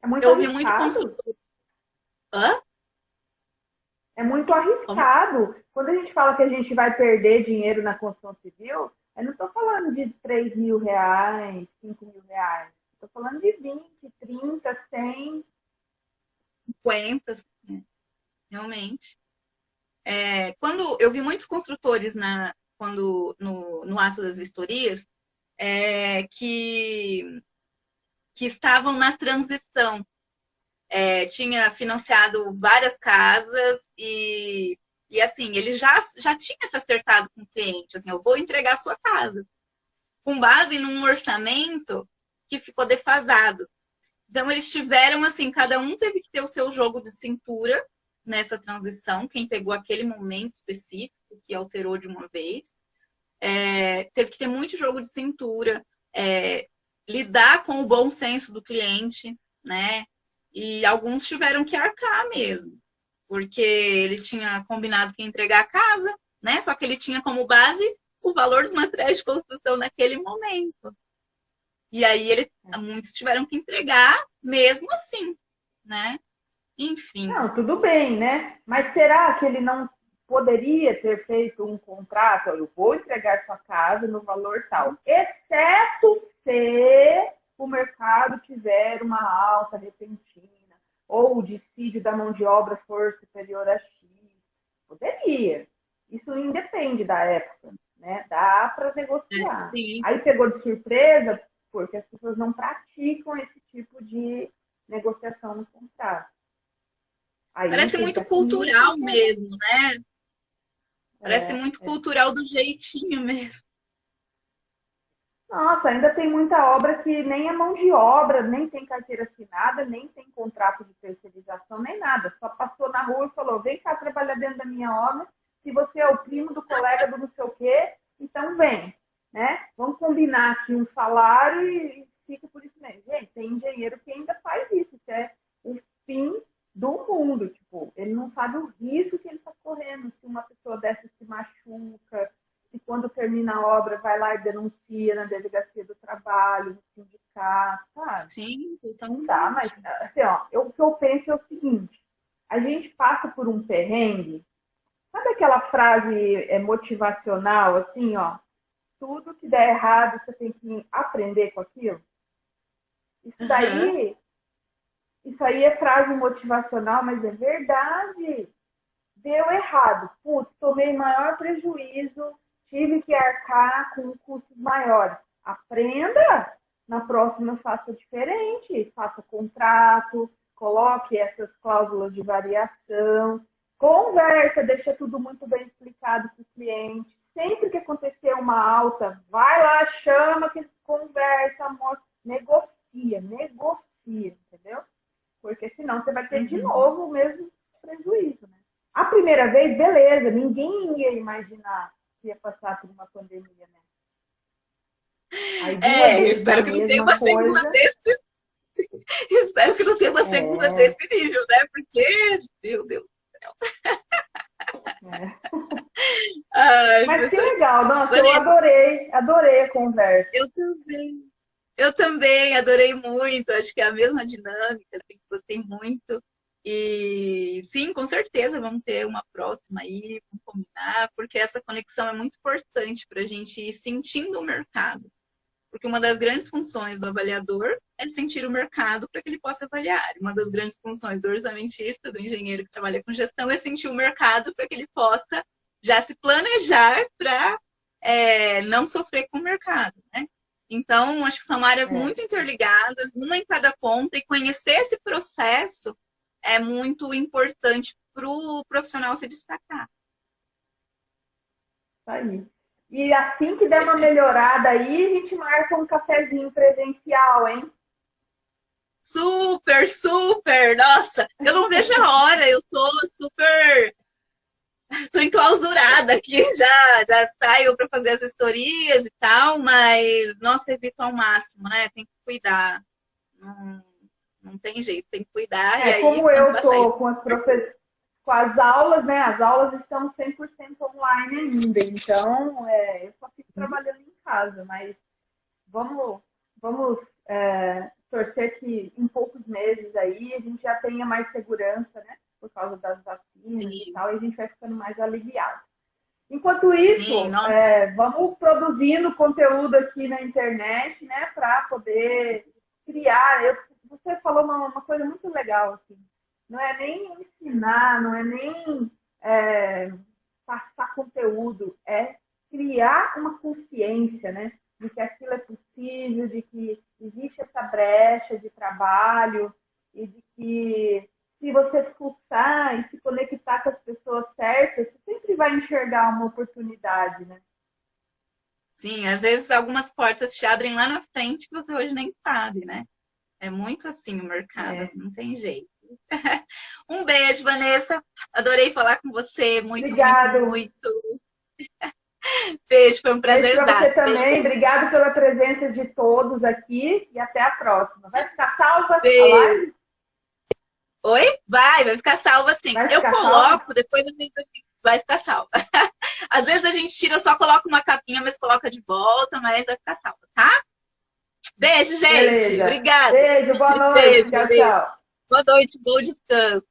É muito eu vi muito arriscado. construtor. Hã? É muito Como? arriscado. Quando a gente fala que a gente vai perder dinheiro na construção civil, eu não estou falando de R$ 3.000, R$ 5.000. Estou falando de 20, 30, 100. 50, né? Realmente. Quando eu vi muitos construtores no ato das vistorias, que estavam na transição. Tinha financiado várias casas e assim, ele já tinha se acertado com o cliente, assim, eu vou entregar a sua casa, com base num orçamento que ficou defasado. Então, eles tiveram, assim, cada um teve que ter o seu jogo de cintura nessa transição, quem pegou aquele momento específico que alterou de uma vez. Teve que ter muito jogo de cintura, lidar com o bom senso do cliente, né? E alguns tiveram que arcar mesmo, porque ele tinha combinado que ia entregar a casa, né? Só que ele tinha como base o valor dos materiais de construção naquele momento. E aí muitos tiveram que entregar mesmo assim, né? Enfim. Não, tudo bem, né? Mas será que ele não poderia ter feito um contrato? Eu vou entregar sua casa no valor tal, exceto se o mercado tiver uma alta repentina ou o dissídio da mão de obra for superior a X. Poderia. Isso independe da época, né? Dá para negociar. Sim. Aí pegou de surpresa porque as pessoas não praticam esse tipo de negociação no contrato. Aí Parece tem que muito assumir cultural porque mesmo, né? Parece é, muito é. cultural do jeitinho mesmo. Nossa, ainda tem muita obra que nem é mão de obra, nem tem carteira assinada, nem tem contrato de terceirização, nem nada. Só passou na rua e falou: vem cá trabalhar dentro da minha obra, se você é o primo do colega do não sei o quê, então vem. Né? Vamos combinar aqui um salário e fica por isso mesmo. Gente, tem engenheiro que ainda faz isso. Isso é o fim do mundo. Tipo, ele não sabe o risco que ele está correndo se uma pessoa dessa se machuca, e quando termina a obra vai lá e denuncia na delegacia do trabalho, no sindicato, sabe? Sim, Não dá, mas totalmente. assim, ó, o que eu penso é o seguinte: a gente passa por um perrengue, sabe aquela frase motivacional, assim, ó, tudo que der errado você tem que aprender com aquilo? Isso Uhum. daí, isso aí é frase motivacional, mas é verdade. Deu errado, putz, tomei maior prejuízo, tive que arcar com custos maiores. Aprenda, na próxima faça diferente, faça contrato, coloque essas cláusulas de variação, conversa, deixa tudo muito bem explicado para o cliente. Sempre que acontecer uma alta, vai lá, chama, que conversa, mostra, negocia, entendeu? Porque senão você vai ter de Uhum. novo o mesmo prejuízo, né? A primeira vez, beleza, ninguém ia imaginar que ia passar por uma pandemia, né? Aí duas vezes a Espero que não tenha mesma uma segunda coisa, desse. Espero que não tenha uma segunda é, desse nível, né? Porque, meu Deus do céu. é. Ai, Mas que professora. legal, nossa, eu Vanessa, adorei a conversa. eu também. Eu também adorei muito. Acho que é a mesma dinâmica, assim, gostei muito. E sim, com certeza vamos ter uma próxima aí, vamos combinar, porque essa conexão é muito importante para a gente ir sentindo o mercado. Porque uma das grandes funções do avaliador é sentir o mercado para que ele possa avaliar. Uma das grandes funções do orçamentista, do engenheiro que trabalha com gestão, é sentir o mercado para que ele possa já se planejar para não sofrer com o mercado, né? Então, acho que são áreas muito interligadas, uma em cada ponta, e conhecer esse processo é muito importante para o profissional se destacar. Isso aí. E assim que der uma melhorada aí, a gente marca um cafezinho presencial, hein? Super, super! Nossa, eu não vejo a hora, eu tô super... Estou enclausurada aqui, já saio para fazer as historias e tal, mas, nossa, evito ao máximo, né? Tem que cuidar. Não tem jeito, tem que cuidar. E aí, como eu estou com com as aulas, né? As aulas estão 100% online ainda, então eu só fico trabalhando em casa, mas vamos torcer que em poucos meses aí a gente já tenha mais segurança, né? Por causa das vacinas e tal, e a gente vai ficando mais aliviado. Enquanto isso, vamos produzindo conteúdo aqui na internet, né? Para poder criar. Você falou uma coisa muito legal, assim. Não é nem ensinar, não é nem passar conteúdo, é criar uma consciência, né? De que aquilo é possível, de que existe essa brecha de trabalho e de que se você pulsar e se conectar com as pessoas certas, você sempre vai enxergar uma oportunidade, né? Sim, às vezes algumas portas te abrem lá na frente que você hoje nem sabe, né? É muito assim o mercado, não tem jeito. Um beijo, Vanessa. Adorei falar com você. Obrigado. Muito. Beijo, foi um prazer. Beijo para você também. Obrigado pela presença de todos aqui e até a próxima. Vai ficar salva a live? Oi? Vai ficar salva sim. Eu coloco, depois vai ficar salva. Às vezes a gente tira, só coloca uma capinha, mas coloca de volta, mas vai ficar salva, tá? Beijo, gente. Beleza. Obrigada. Beijo, boa noite. Beijo, tchau. Boa noite, bom descanso.